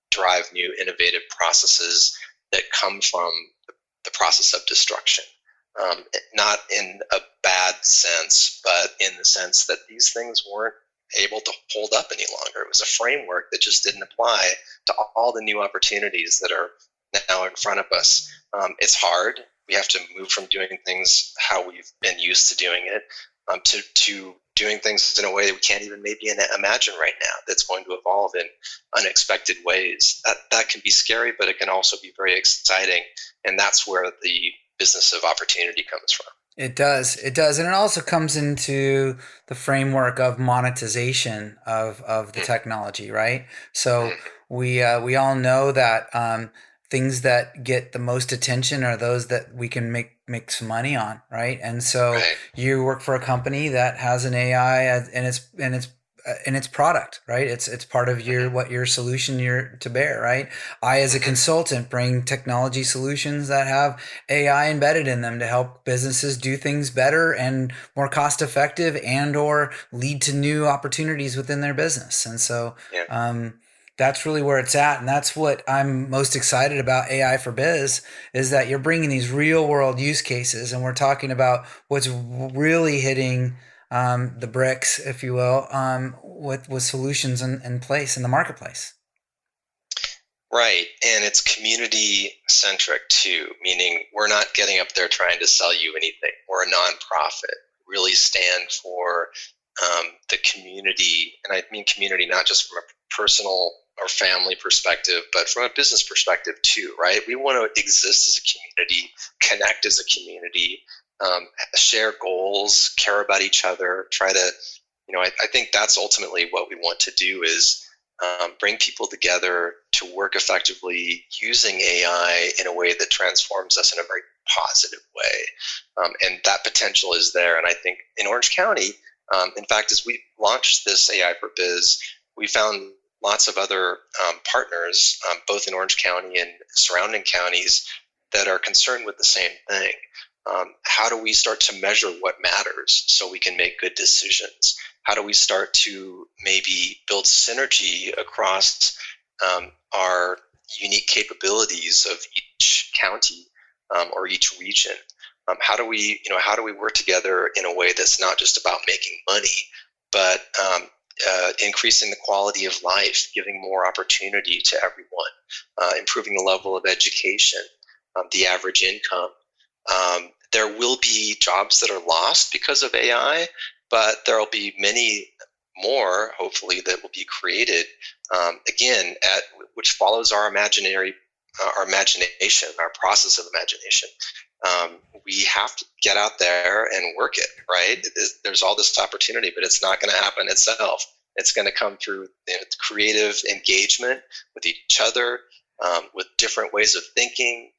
drive new innovative processes that come from the process of destruction. Not in a bad sense, but in the sense that these things weren't able to hold up any longer. It was a framework that just didn't apply to all the new opportunities that are now in front of us. It's hard. We have to move from doing things how we've been used to doing it to doing things in a way that we can't even maybe imagine right now, that's going to evolve in unexpected ways. That can be scary, but it can also be very exciting. And that's where the business of opportunity comes from. It does. And it also comes into the framework of monetization of the technology, right? So we all know that things that get the most attention are those that we can make some money on, right? And so you work for a company that has an AI in its product, right? It's part of your solution you're to bear, right? I, as a consultant, bring technology solutions that have AI embedded in them to help businesses do things better and more cost effective, and or lead to new opportunities within their business. And so that's really where it's at. And that's what I'm most excited about AI for Biz, is that you're bringing these real world use cases, and we're talking about what's really hitting the bricks, if you will, with solutions in place in the marketplace. Right. And it's community centric too, meaning we're not getting up there trying to sell you anything. We're a nonprofit. We really stand for the community. And I mean community not just from a personal or family perspective, but from a business perspective too, right? We want to exist as a community, connect as a community, share goals, care about each other, try to, I think that's ultimately what we want to do, is bring people together to work effectively using AI in a way that transforms us in a very positive way. And that potential is there. And I think in Orange County, in fact, as we launched this AI for Biz, we found lots of other partners, both in Orange County and surrounding counties, that are concerned with the same thing. How do we start to measure what matters so we can make good decisions? How do we start to maybe build synergy across our unique capabilities of each county or each region? How do we work together in a way that's not just about making money, but increasing the quality of life, giving more opportunity to everyone, improving the level of education, the average income. There will be jobs that are lost because of AI, but there will be many more, hopefully, that will be created, which follows our imagination, our process of imagination. We have to get out there and work it, right? There's all this opportunity, but it's not going to happen itself. It's going to come through creative engagement with each other, with different ways of thinking,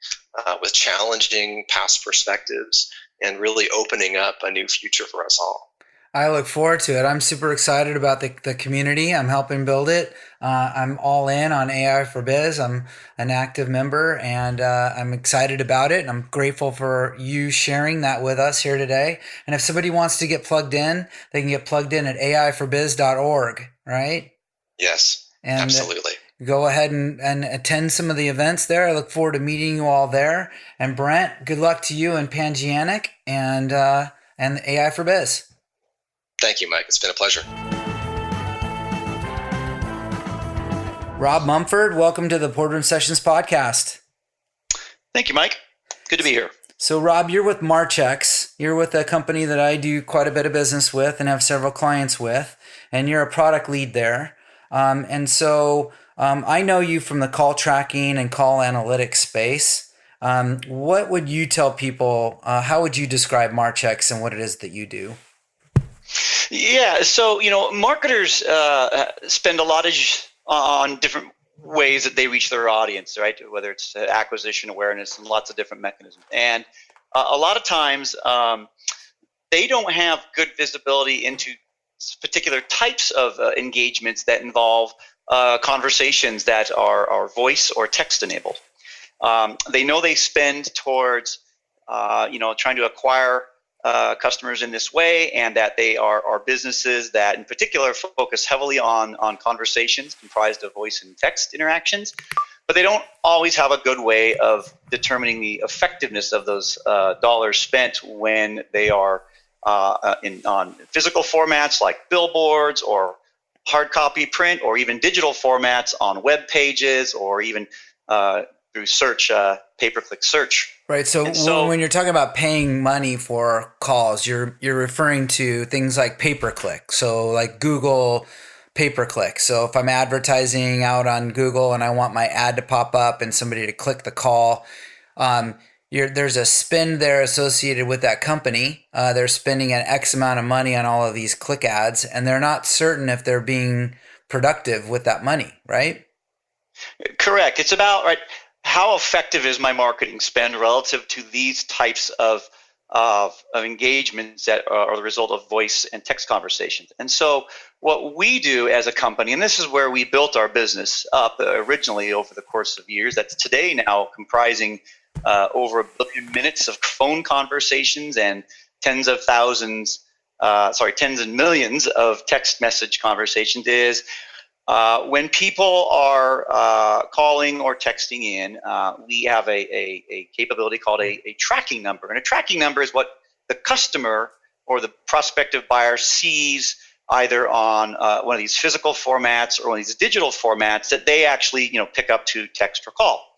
with challenging past perspectives, and really opening up a new future for us all. I look forward to it. I'm super excited about the community. I'm helping build it. I'm all in on AI for Biz. I'm an active member, and I'm excited about it. And I'm grateful for you sharing that with us here today. And if somebody wants to get plugged in, they can get plugged in at aiforbiz.org, right? Yes, and absolutely. Go ahead and attend some of the events there. I look forward to meeting you all there. And Brent, good luck to you and Pangianic and AI for Biz. Thank you, Mike. It's been a pleasure. Rob Mumford, welcome to the Boardroom Sessions podcast. Thank you, Mike. Good to be here. So, Rob, you're with Marchex. You're with a company that I do quite a bit of business with and have several clients with, and you're a product lead there. I know you from the call tracking and call analytics space. What would you tell people? How would you describe Marchex and what it is that you do? Yeah, so marketers spend a lot on different ways that they reach their audience, right? Whether it's acquisition, awareness, and lots of different mechanisms. And a lot of times, they don't have good visibility into particular types of engagements that involve conversations that are voice or text enabled. They know they spend towards trying to acquire customers in this way, and that they are businesses that in particular focus heavily on conversations comprised of voice and text interactions, but they don't always have a good way of determining the effectiveness of those dollars spent when they are on physical formats like billboards or hard copy print, or even digital formats on web pages, or even through search, pay-per-click search. Right. So when you're talking about paying money for calls, you're referring to things like pay-per-click. So like Google pay-per-click. So if I'm advertising out on Google and I want my ad to pop up and somebody to click the call, there's a spend there associated with that company. They're spending an X amount of money on all of these click ads, and they're not certain if they're being productive with that money, right? Correct. It's about how effective is my marketing spend relative to these types of engagements that are the result of voice and text conversations. And so what we do as a company, and this is where we built our business up originally over the course of years, that's today now comprising over 1 billion minutes of phone conversations and tens and millions of text message conversations, is when people are calling or texting in, we have a capability called a tracking number. And a tracking number is what the customer or the prospective buyer sees either on one of these physical formats or one of these digital formats that they actually pick up to text or call.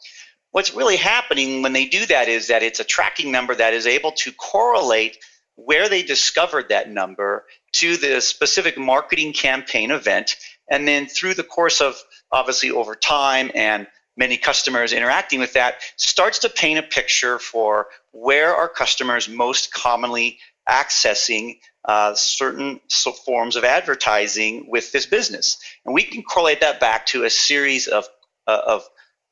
What's really happening when they do that is that it's a tracking number that is able to correlate where they discovered that number to the specific marketing campaign event. And then through the course of, obviously over time and many customers interacting with that, starts to paint a picture for where are customers most commonly accessing certain forms of advertising with this business. And we can correlate that back to a series of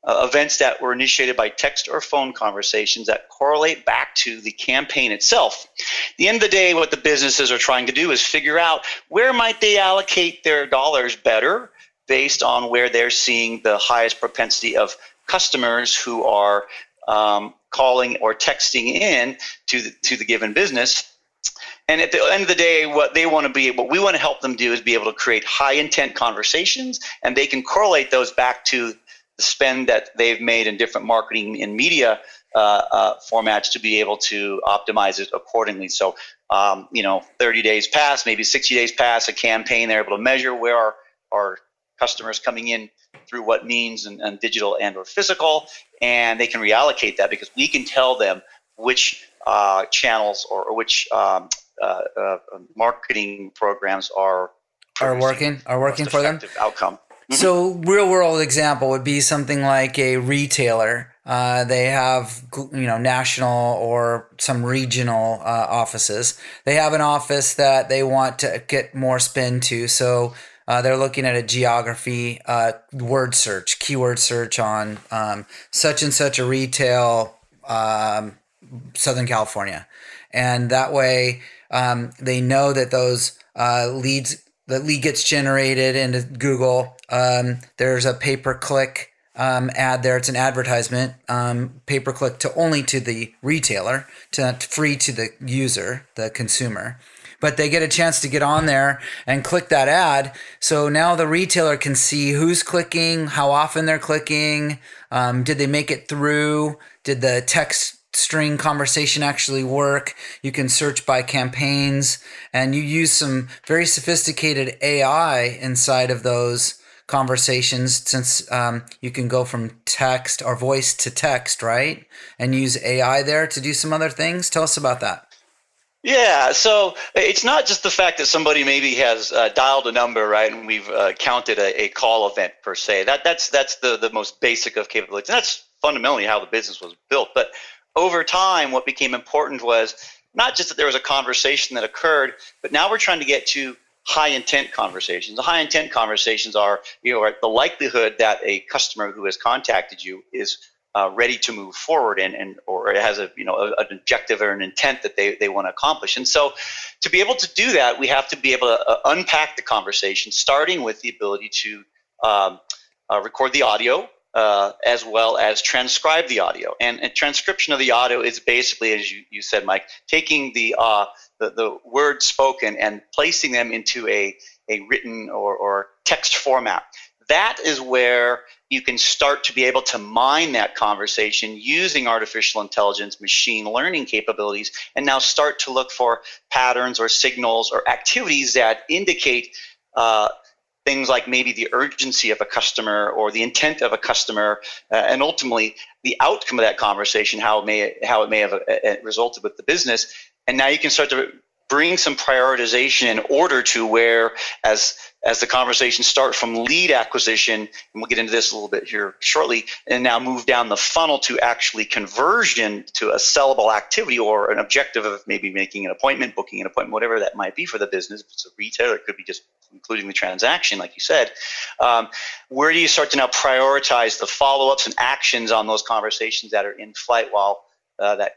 events that were initiated by text or phone conversations that correlate back to the campaign itself. At the end of the day, what the businesses are trying to do is figure out where might they allocate their dollars better based on where they're seeing the highest propensity of customers who are calling or texting in to the given business. And at the end of the day, what we want to help them do is be able to create high intent conversations, and they can correlate those back to the spend that they've made in different marketing and media formats to be able to optimize it accordingly. So, 30 days pass, maybe 60 days pass, a campaign, they're able to measure where our customers coming in through what means and digital and or physical, and they can reallocate that because we can tell them which channels or which marketing programs are working for them. Outcome. So real world example would be something like a retailer. They have, national or some regional offices. They have an office that they want to get more spend to. So they're looking at a geography, word search, keyword search on such and such a retail, Southern California. And that way they know that those leads, the lead gets generated into Google. There's a pay-per-click ad there. It's an advertisement, pay-per-click to only to the retailer, to free to the user, the consumer. But they get a chance to get on there and click that ad. So now the retailer can see who's clicking, how often they're clicking, did they make it through, did the text string conversation actually work. You can search by campaigns, and you use some very sophisticated AI inside of those conversations, since you can go from text or voice to text, right? And use AI there to do some other things. Tell us about that. Yeah, so it's not just the fact that somebody maybe has dialed a number, right, and we've counted a call event per se. That's the most basic of capabilities, and that's fundamentally how the business was built. But over time, what became important was not just that there was a conversation that occurred, but now we're trying to get to high intent conversations. The high intent conversations are, the likelihood that a customer who has contacted you is ready to move forward and or it has an objective or an intent that they want to accomplish. And so to be able to do that, we have to be able to unpack the conversation, starting with the ability to record the audio, as well as transcribe the audio. And transcription of the audio is basically, as you said, Mike, taking the words spoken and placing them into a written or text format. That is where you can start to be able to mine that conversation using artificial intelligence, machine learning capabilities, and now start to look for patterns or signals or activities that indicate things like maybe the urgency of a customer or the intent of a customer, and ultimately the outcome of that conversation, how it may have resulted with the business. And now you can start to bring some prioritization in order to where, as the conversation starts from lead acquisition, and we'll get into this a little bit here shortly, and now move down the funnel to actually conversion to a sellable activity or an objective of maybe making an appointment, booking an appointment, whatever that might be for the business. If it's a retailer, it could be just including the transaction, like you said. Where do you start to now prioritize the follow-ups and actions on those conversations that are in flight while that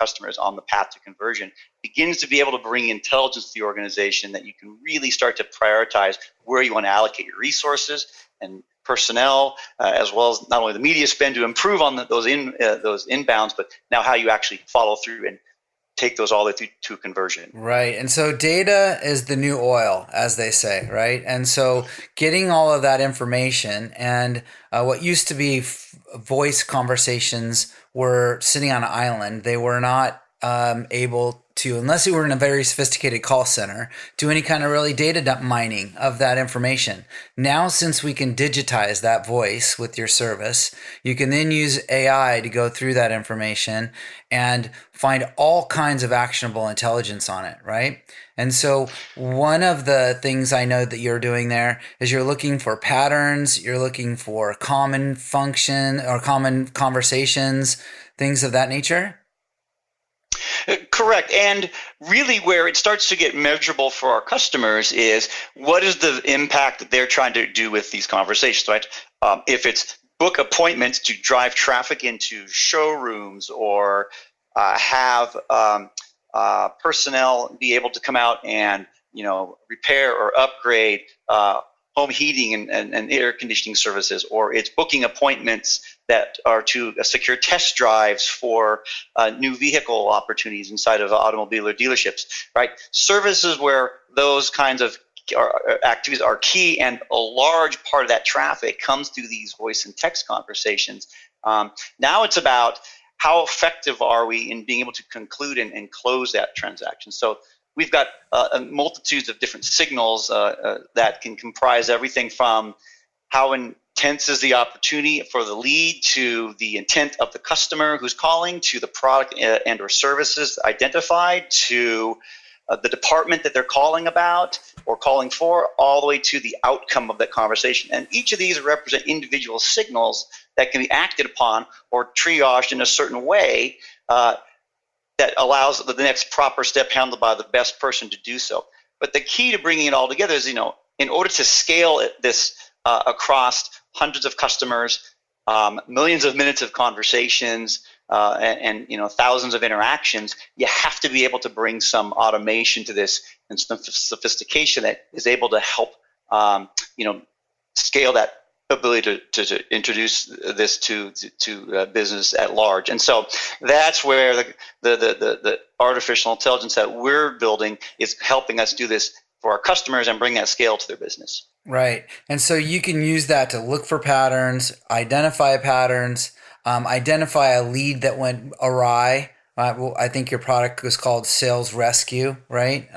customer is on the path to conversion? Begins to be able to bring intelligence to the organization that you can really start to prioritize where you want to allocate your resources and personnel, as well as not only the media spend to improve on those inbounds, but now how you actually follow through and take those all the way through to conversion. Right. And so data is the new oil, as they say, right? And so getting all of that information and what used to be voice conversations were sitting on an island. They were not able to, unless you were in a very sophisticated call center, do any kind of really data mining of that information. Now, since we can digitize that voice with your service, you can then use AI to go through that information and find all kinds of actionable intelligence on it, right? And so one of the things I know that you're doing there is you're looking for patterns, you're looking for common function or common conversations, things of that nature. Correct. And really where it starts to get measurable for our customers is what is the impact that they're trying to do with these conversations, right? If it's book appointments to drive traffic into showrooms or have personnel be able to come out and repair or upgrade home heating and air conditioning services, or it's booking appointments that are to secure test drives for new vehicle opportunities inside of automobile dealerships, right? Services where those kinds of activities are key, and a large part of that traffic comes through these voice and text conversations. Now it's about how effective are we in being able to conclude and close that transaction. So we've got multitudes of different signals that can comprise everything from how intense is the opportunity for the lead, to the intent of the customer who's calling, to the product and or services identified, to the department that they're calling about or calling for, all the way to the outcome of that conversation. And each of these represent individual signals that can be acted upon or triaged in a certain way that allows the next proper step handled by the best person to do so. But the key to bringing it all together is, in order to scale this across hundreds of customers, millions of minutes of conversations, and thousands of interactions, you have to be able to bring some automation to this and some sophistication that is able to help scale that ability to introduce this to business at large. And so that's where the artificial intelligence that we're building is helping us do this for our customers and bring that scale to their business. Right. And so you can use that to look for patterns, identify patterns, identify a lead that went awry. I think your product was called Sales Rescue, right?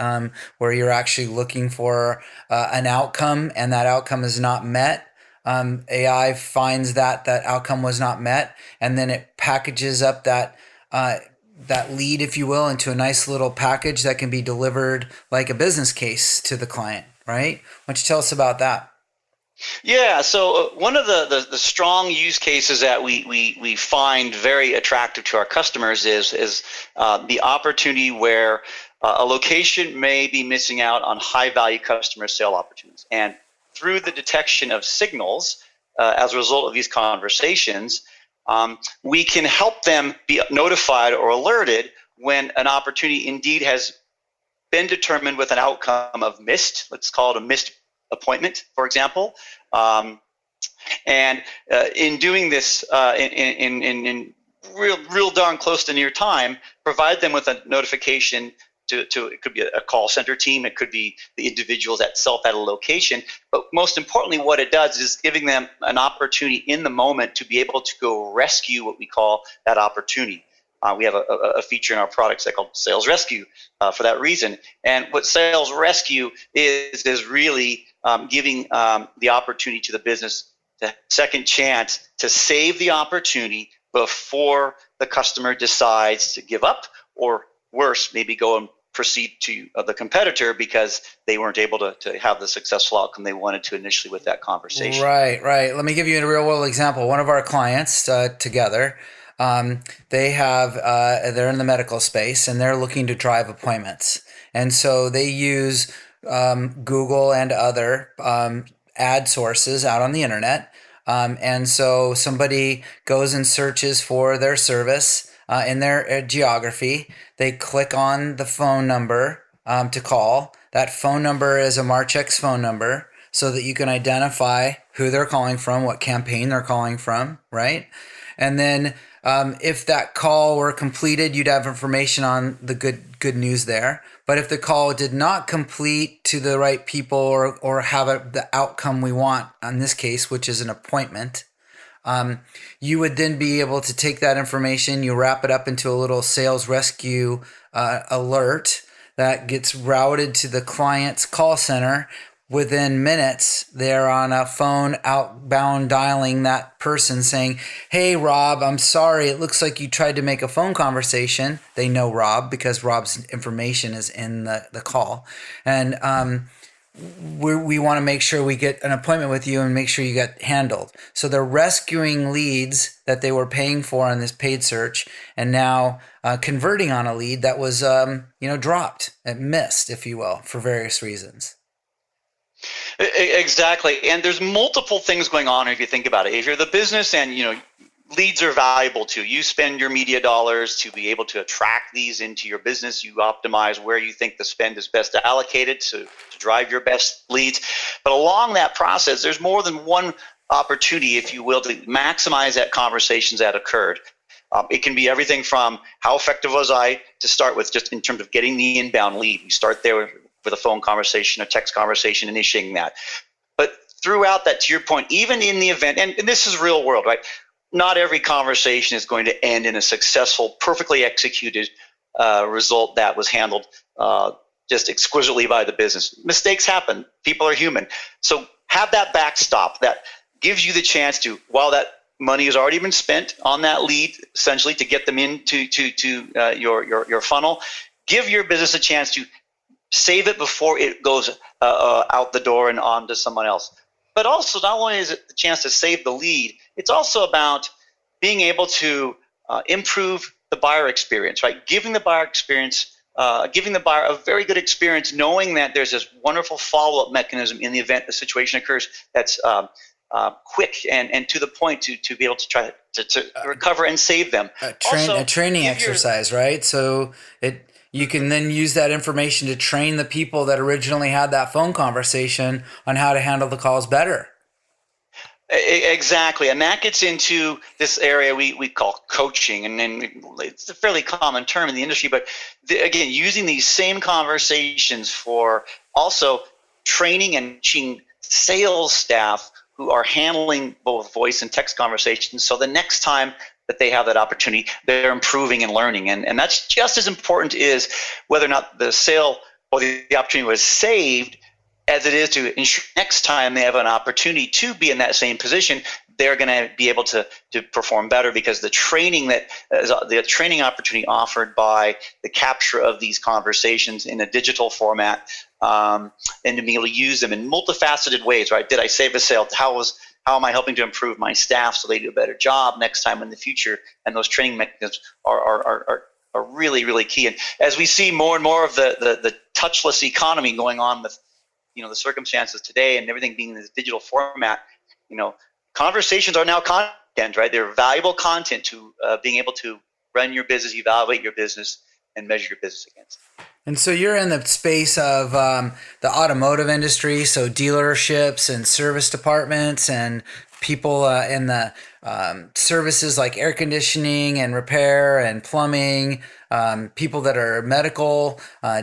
Where you're actually looking for an outcome and that outcome is not met. AI finds that outcome was not met, and then it packages up that lead, if you will, into a nice little package that can be delivered like a business case to the client, right? Why don't you tell us about that? Yeah, so one of the strong use cases that we find very attractive to our customers is the opportunity where a location may be missing out on high-value customer sale opportunities. And through the detection of signals as a result of these conversations, we can help them be notified or alerted when an opportunity indeed has been determined with an outcome of missed, let's call it a missed appointment, for example. And in doing this in real darn close to near time, provide them with a notification to it could be a call center team, it could be the individuals itself at a location. But most importantly, what it does is giving them an opportunity in the moment to be able to go rescue what we call that opportunity. We have a feature in our products that called Sales Rescue for that reason. And what Sales Rescue is really giving the opportunity to the business the second chance to save the opportunity before the customer decides to give up, or worse, maybe go and proceed to the competitor because they weren't able to have the successful outcome they wanted to initially with that conversation. Right. Let me give you a real world example. One of our clients together, they're in the medical space and they're looking to drive appointments. And so they use Google and other ad sources out on the internet. And so somebody goes and searches for their service in their geography. They click on the phone number to call. That phone number is a Marchex phone number so that you can identify who they're calling from, what campaign they're calling from, right? And then if that call were completed, you'd have information on the good news there. But if the call did not complete to the right people or have the outcome we want, in this case, which is an appointment, you would then be able to take that information, you wrap it up into a little Sales Rescue alert that gets routed to the client's call center. Within minutes, they're on a phone outbound dialing that person saying, "Hey, Rob, I'm sorry. It looks like you tried to make a phone conversation." They know Rob because Rob's information is in the call. And we want to make sure we get an appointment with you and make sure you get handled. So they're rescuing leads that they were paying for on this paid search and now converting on a lead that was dropped and missed, if you will, for various reasons. Exactly. And there's multiple things going on if you think about it. If you're the business and leads are valuable to you, spend your media dollars to be able to attract these into your business. You optimize where you think the spend is best allocated to drive your best leads. But along that process, there's more than one opportunity, if you will, to maximize that conversations that occurred. It can be everything from how effective was I to start with, just in terms of getting the inbound lead. You start there with a phone conversation, a text conversation, initiating that. But throughout that, to your point, even in the event, and this is real world, right? Not every conversation is going to end in a successful, perfectly executed result that was handled just exquisitely by the business. Mistakes happen. People are human. So have that backstop that gives you the chance to, while that money has already been spent on that lead, essentially to get them into your funnel, give your business a chance to save it before it goes out the door and on to someone else. But also, not only is it the chance to save the lead, it's also about being able to improve the buyer experience, right? Giving the buyer experience giving the buyer a very good experience, knowing that there's this wonderful follow-up mechanism in the event the situation occurs that's quick and to the point to be able to try to recover and save them. A training exercise, right? So you can then use that information to train the people that originally had that phone conversation on how to handle the calls better. Exactly, and that gets into this area we call coaching, and it's a fairly common term in the industry, but again, using these same conversations for also training and teaching sales staff who are handling both voice and text conversations, so the next time that they have that opportunity, they're improving and learning, and that's just as important as whether or not the sale or the opportunity was saved, as it is to ensure next time they have an opportunity to be in that same position, they're going to be able to perform better, because the training opportunity offered by the capture of these conversations in a digital format, and to be able to use them in multifaceted ways, right? Did I save a sale? How am I helping to improve my staff so they do a better job next time in the future? And those training mechanisms are really, really key. And as we see more and more of the touchless economy going on with the circumstances today and everything being in this digital format, conversations are now content, right? They're valuable content to being able to run your business, evaluate your business, and measure your business against. And so you're in the space of the automotive industry, so dealerships and service departments and people in the services like air conditioning and repair and plumbing, people that are medical,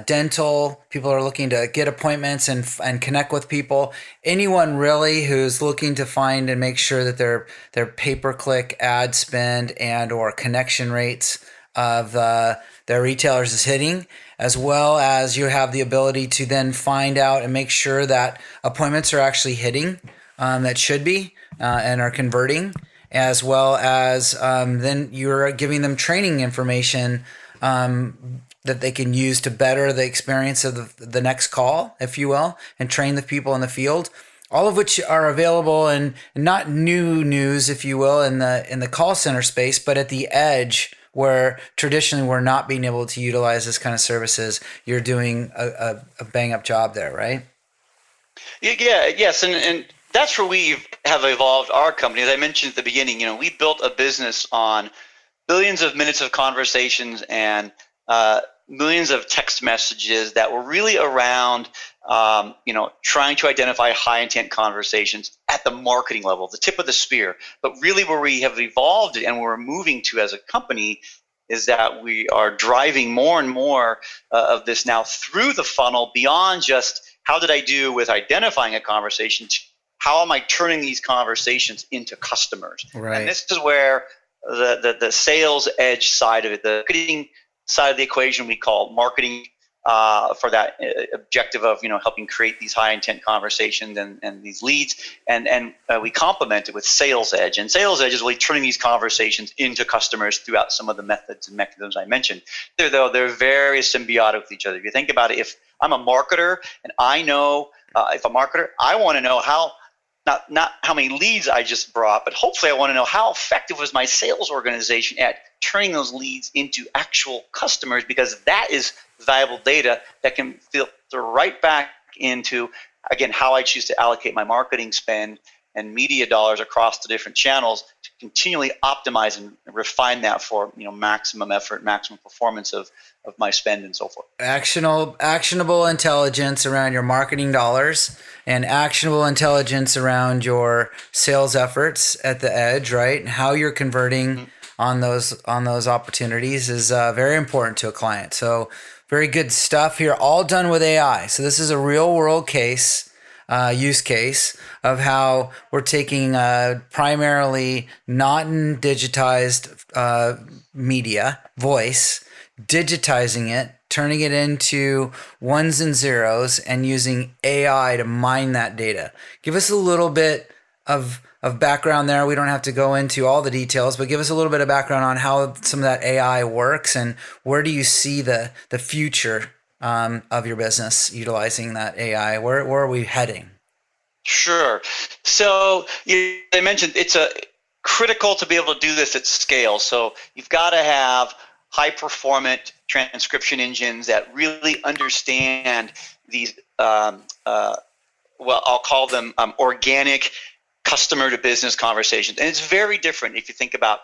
dental, people are looking to get appointments and connect with people. Anyone really who's looking to find and make sure that their pay-per-click ad spend and or connection rates of their retailers is hitting, as well as you have the ability to then find out and make sure that appointments are actually hitting that should be and are converting, as well as then you're giving them training information that they can use to better the experience of the next call, if you will, and train the people in the field. All of which are available and not new news, if you will, in the call center space, but at the edge where traditionally we're not being able to utilize this kind of services. You're doing a bang up job there, right? Yes, and that's where we have evolved our company. As I mentioned at the beginning, we built a business on billions of minutes of conversations and millions of text messages that were really around, trying to identify high intent conversations at the marketing level, the tip of the spear. But really where we have evolved and we're moving to as a company is that we are driving more and more of this now through the funnel, beyond just how did I do with identifying a conversation, to how am I turning these conversations into customers? Right. And this is where the sales edge side of it, the marketing side of the equation, we call marketing for that objective of helping create these high intent conversations and these leads, and we complement it with sales edge. And sales edge is really turning these conversations into customers throughout some of the methods and mechanisms I mentioned. They're very symbiotic with each other. If you think about it, if I'm a marketer and I know if a marketer, I want to know how. Not how many leads I just brought, but hopefully I want to know how effective was my sales organization at turning those leads into actual customers, because that is valuable data that can filter right back into, again, how I choose to allocate my marketing spend and media dollars across the different channels to continually optimize and refine that for maximum effort, maximum performance of my spend and so forth. Actionable intelligence around your marketing dollars and actionable intelligence around your sales efforts at the edge, right? And how you're converting on those opportunities is very important to a client. So very good stuff here, all done with AI. So this is a real world case. Use case of how we're taking primarily non-digitized media, voice, digitizing it, turning it into ones and zeros, and using AI to mine that data. Give us a little bit of background there. We don't have to go into all the details, but give us a little bit of background on how some of that AI works, and where do you see the future of your business utilizing that AI? Where are we heading? Sure. So I mentioned it's critical to be able to do this at scale. So you've got to have high performant transcription engines that really understand these, well, I'll call them organic customer to business conversations. And it's very different if you think about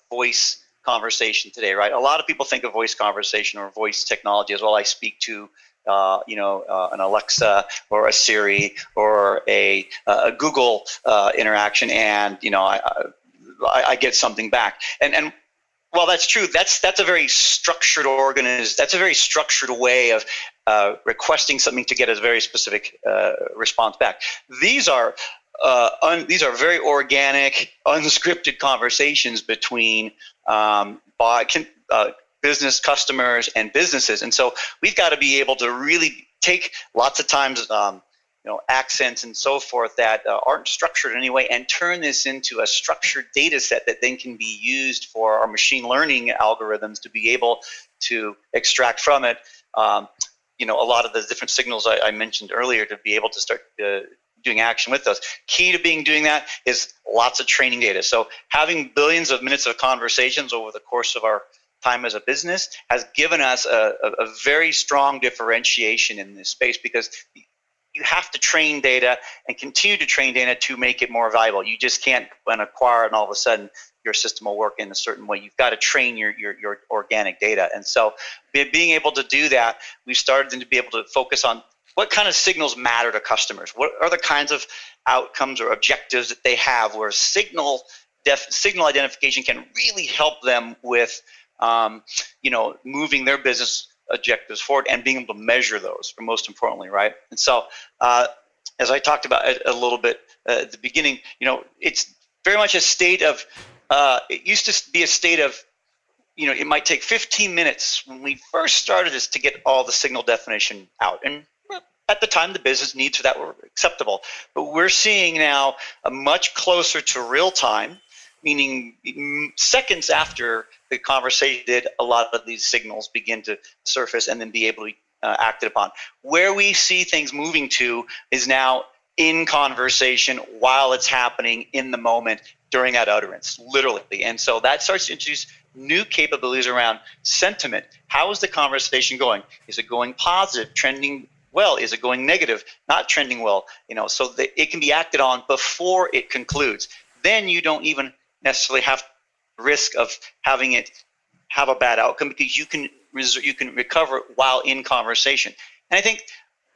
voice conversation today, right? A lot of people think of voice conversation or voice technology as, well, I speak to an Alexa or a Siri or a Google interaction, and I get something back. And while that's true, that's a very structured that's a very structured way of requesting something to get a very specific response back. These are very organic, unscripted conversations between business customers and businesses, and so we've got to be able to really take lots of times accents and so forth that aren't structured in any way, and turn this into a structured data set that then can be used for our machine learning algorithms to be able to extract from it a lot of the different signals I mentioned earlier, to be able to start doing action with those. Key to doing that is lots of training data. So having billions of minutes of conversations over the course of our time as a business has given us a very strong differentiation in this space, because you have to train data and continue to train data to make it more valuable. You just can't acquire it and all of a sudden your system will work in a certain way. You've got to train your organic data. And so being able to do that, we've started to be able to focus on what kind of signals matter to customers. What are the kinds of outcomes or objectives that they have where signal identification can really help them with moving their business objectives forward and being able to measure those, for most importantly, right? And so as I talked about a little bit at the beginning, it's very much a state of it used to be a state of it might take 15 minutes when we first started this to get all the signal definition out, and at the time the business needs for that were acceptable. But we're seeing now a much closer to real time, meaning seconds after the conversation did, a lot of these signals begin to surface and then be able to be acted upon. Where we see things moving to is now in conversation while it's happening in the moment during that utterance, literally. And so that starts to introduce new capabilities around sentiment. How is the conversation going? Is it going positive, trending well? Is it going negative, not trending well? So that it can be acted on before it concludes. Then you don't even necessarily have risk of having it have a bad outcome, because you can recover while in conversation. And I think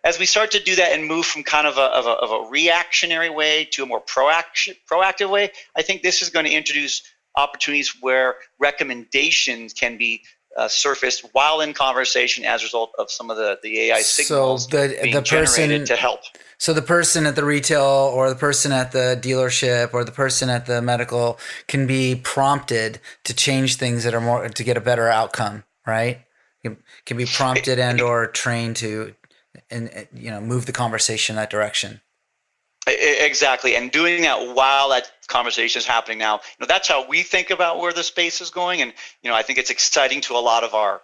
as we start to do that and move from kind of a reactionary way to a more proactive way, I think this is going to introduce opportunities where recommendations can be surfaced while in conversation as a result of some of the AI signals being generated to help. So the person at the retail or the person at the dealership or the person at the medical can be prompted to change things that are more to get a better outcome, right? Can be prompted and or trained to move the conversation in that direction. Exactly, and doing that while that conversation is happening now, that's how we think about where the space is going, and I think it's exciting to a lot of our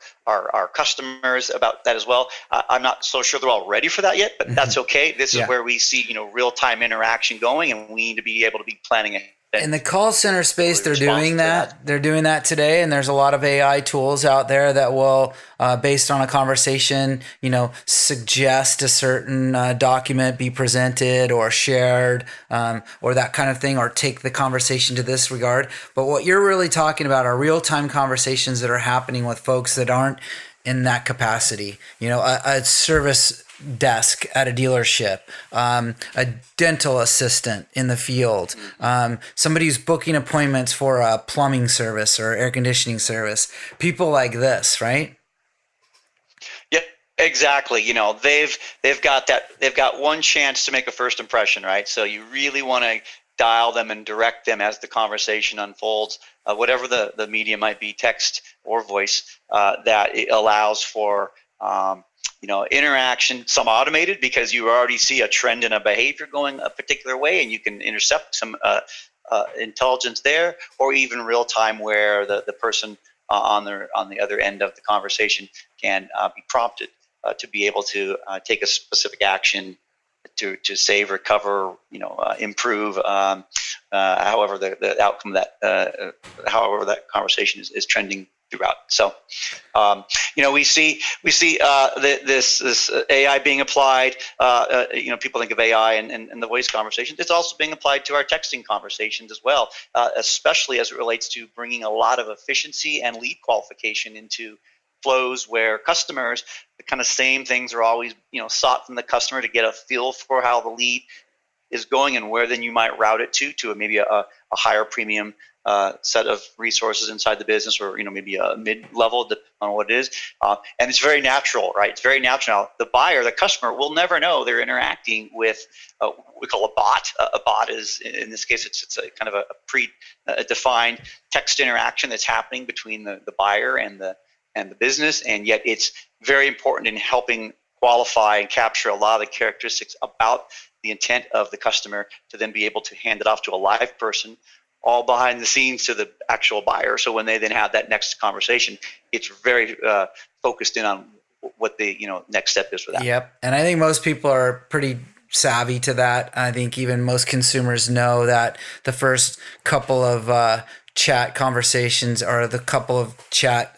customers about that as well. I'm not so sure they're all ready for that yet, but that's okay. This is where we see real time interaction going, and we need to be able to be planning ahead. In the call center space, they're doing that. They're doing that today, and there's a lot of AI tools out there that will, based on a conversation, suggest a certain document be presented or shared, or that kind of thing, or take the conversation to this regard. But what you're really talking about are real-time conversations that are happening with folks that aren't in that capacity. A service desk at a dealership, a dental assistant in the field, somebody who's booking appointments for a plumbing service or air conditioning service, people like this, right? Yeah, exactly. They've got one chance to make a first impression, right? So you really want to dial them and direct them as the conversation unfolds, whatever the medium might be, text or voice, that it allows for interaction, some automated because you already see a trend in a behavior going a particular way and you can intercept some intelligence there, or even real time where the person on the other end of the conversation can be prompted to be able to take a specific action to save, recover, improve, however the outcome that however that conversation is trending throughout. So, we see this AI being applied. People think of AI and the voice conversations. It's also being applied to our texting conversations as well, especially as it relates to bringing a lot of efficiency and lead qualification into flows where customers, the kind of same things are always sought from the customer to get a feel for how the lead is going and where then you might route it to maybe a higher premium set of resources inside the business, or maybe a mid-level, depending on what it is. And it's very natural, right? It's very natural. The buyer, the customer, will never know they're interacting with what we call a bot. A bot is, in this case, it's a kind of a pre-defined text interaction that's happening between the buyer and the business, and yet it's very important in helping qualify and capture a lot of the characteristics about the intent of the customer to then be able to hand it off to a live person, all behind the scenes to the actual buyer. So when they then have that next conversation, it's very focused in on what the next step is for that. Yep, and I think most people are pretty savvy to that. I think even most consumers know that the first couple of chat conversations or the couple of chat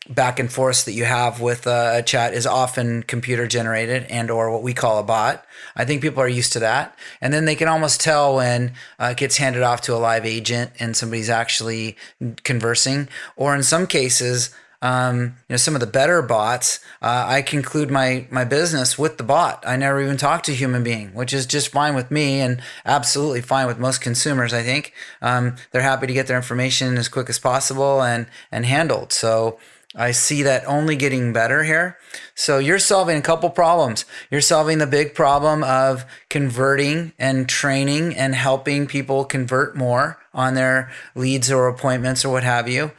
back and forth that you have with a chat is often computer generated and or what we call a bot. I think people are used to that. And then they can almost tell when it gets handed off to a live agent and somebody's actually conversing. Or in some cases, some of the better bots, I conclude my business with the bot. I never even talk to a human being, which is just fine with me and absolutely fine with most consumers, I think. They're happy to get their information as quick as possible and handled. So I see that only getting better here. So you're solving a couple problems. You're solving the big problem of converting and training and helping people convert more on their leads or appointments or what have you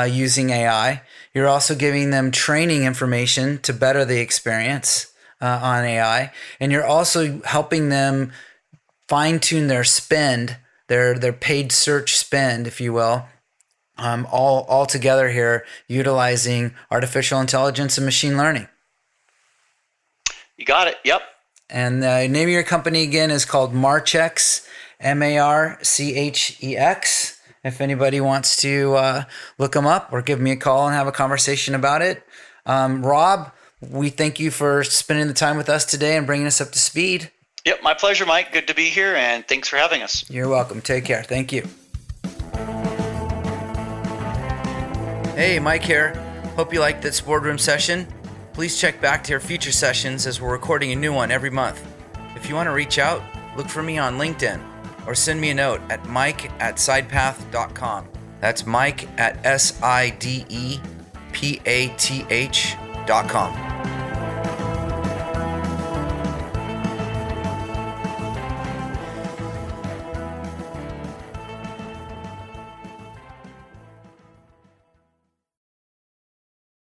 using AI. You're also giving them training information to better the experience on AI. And you're also helping them fine-tune their spend, their paid search spend, if you will, all together here, utilizing artificial intelligence and machine learning. You got it. Yep. And the name of your company again is called Marchex, Marchex. If anybody wants to look them up or give me a call and have a conversation about it. Rob, we thank you for spending the time with us today and bringing us up to speed. Yep, my pleasure, Mike. Good to be here, and thanks for having us. You're welcome. Take care. Thank you. Hey, Mike here. Hope you liked this boardroom session. Please check back to our future sessions as we're recording a new one every month. If you want to reach out, look for me on LinkedIn or send me a note at mike@sidepath.com. That's mike@sidepath.com.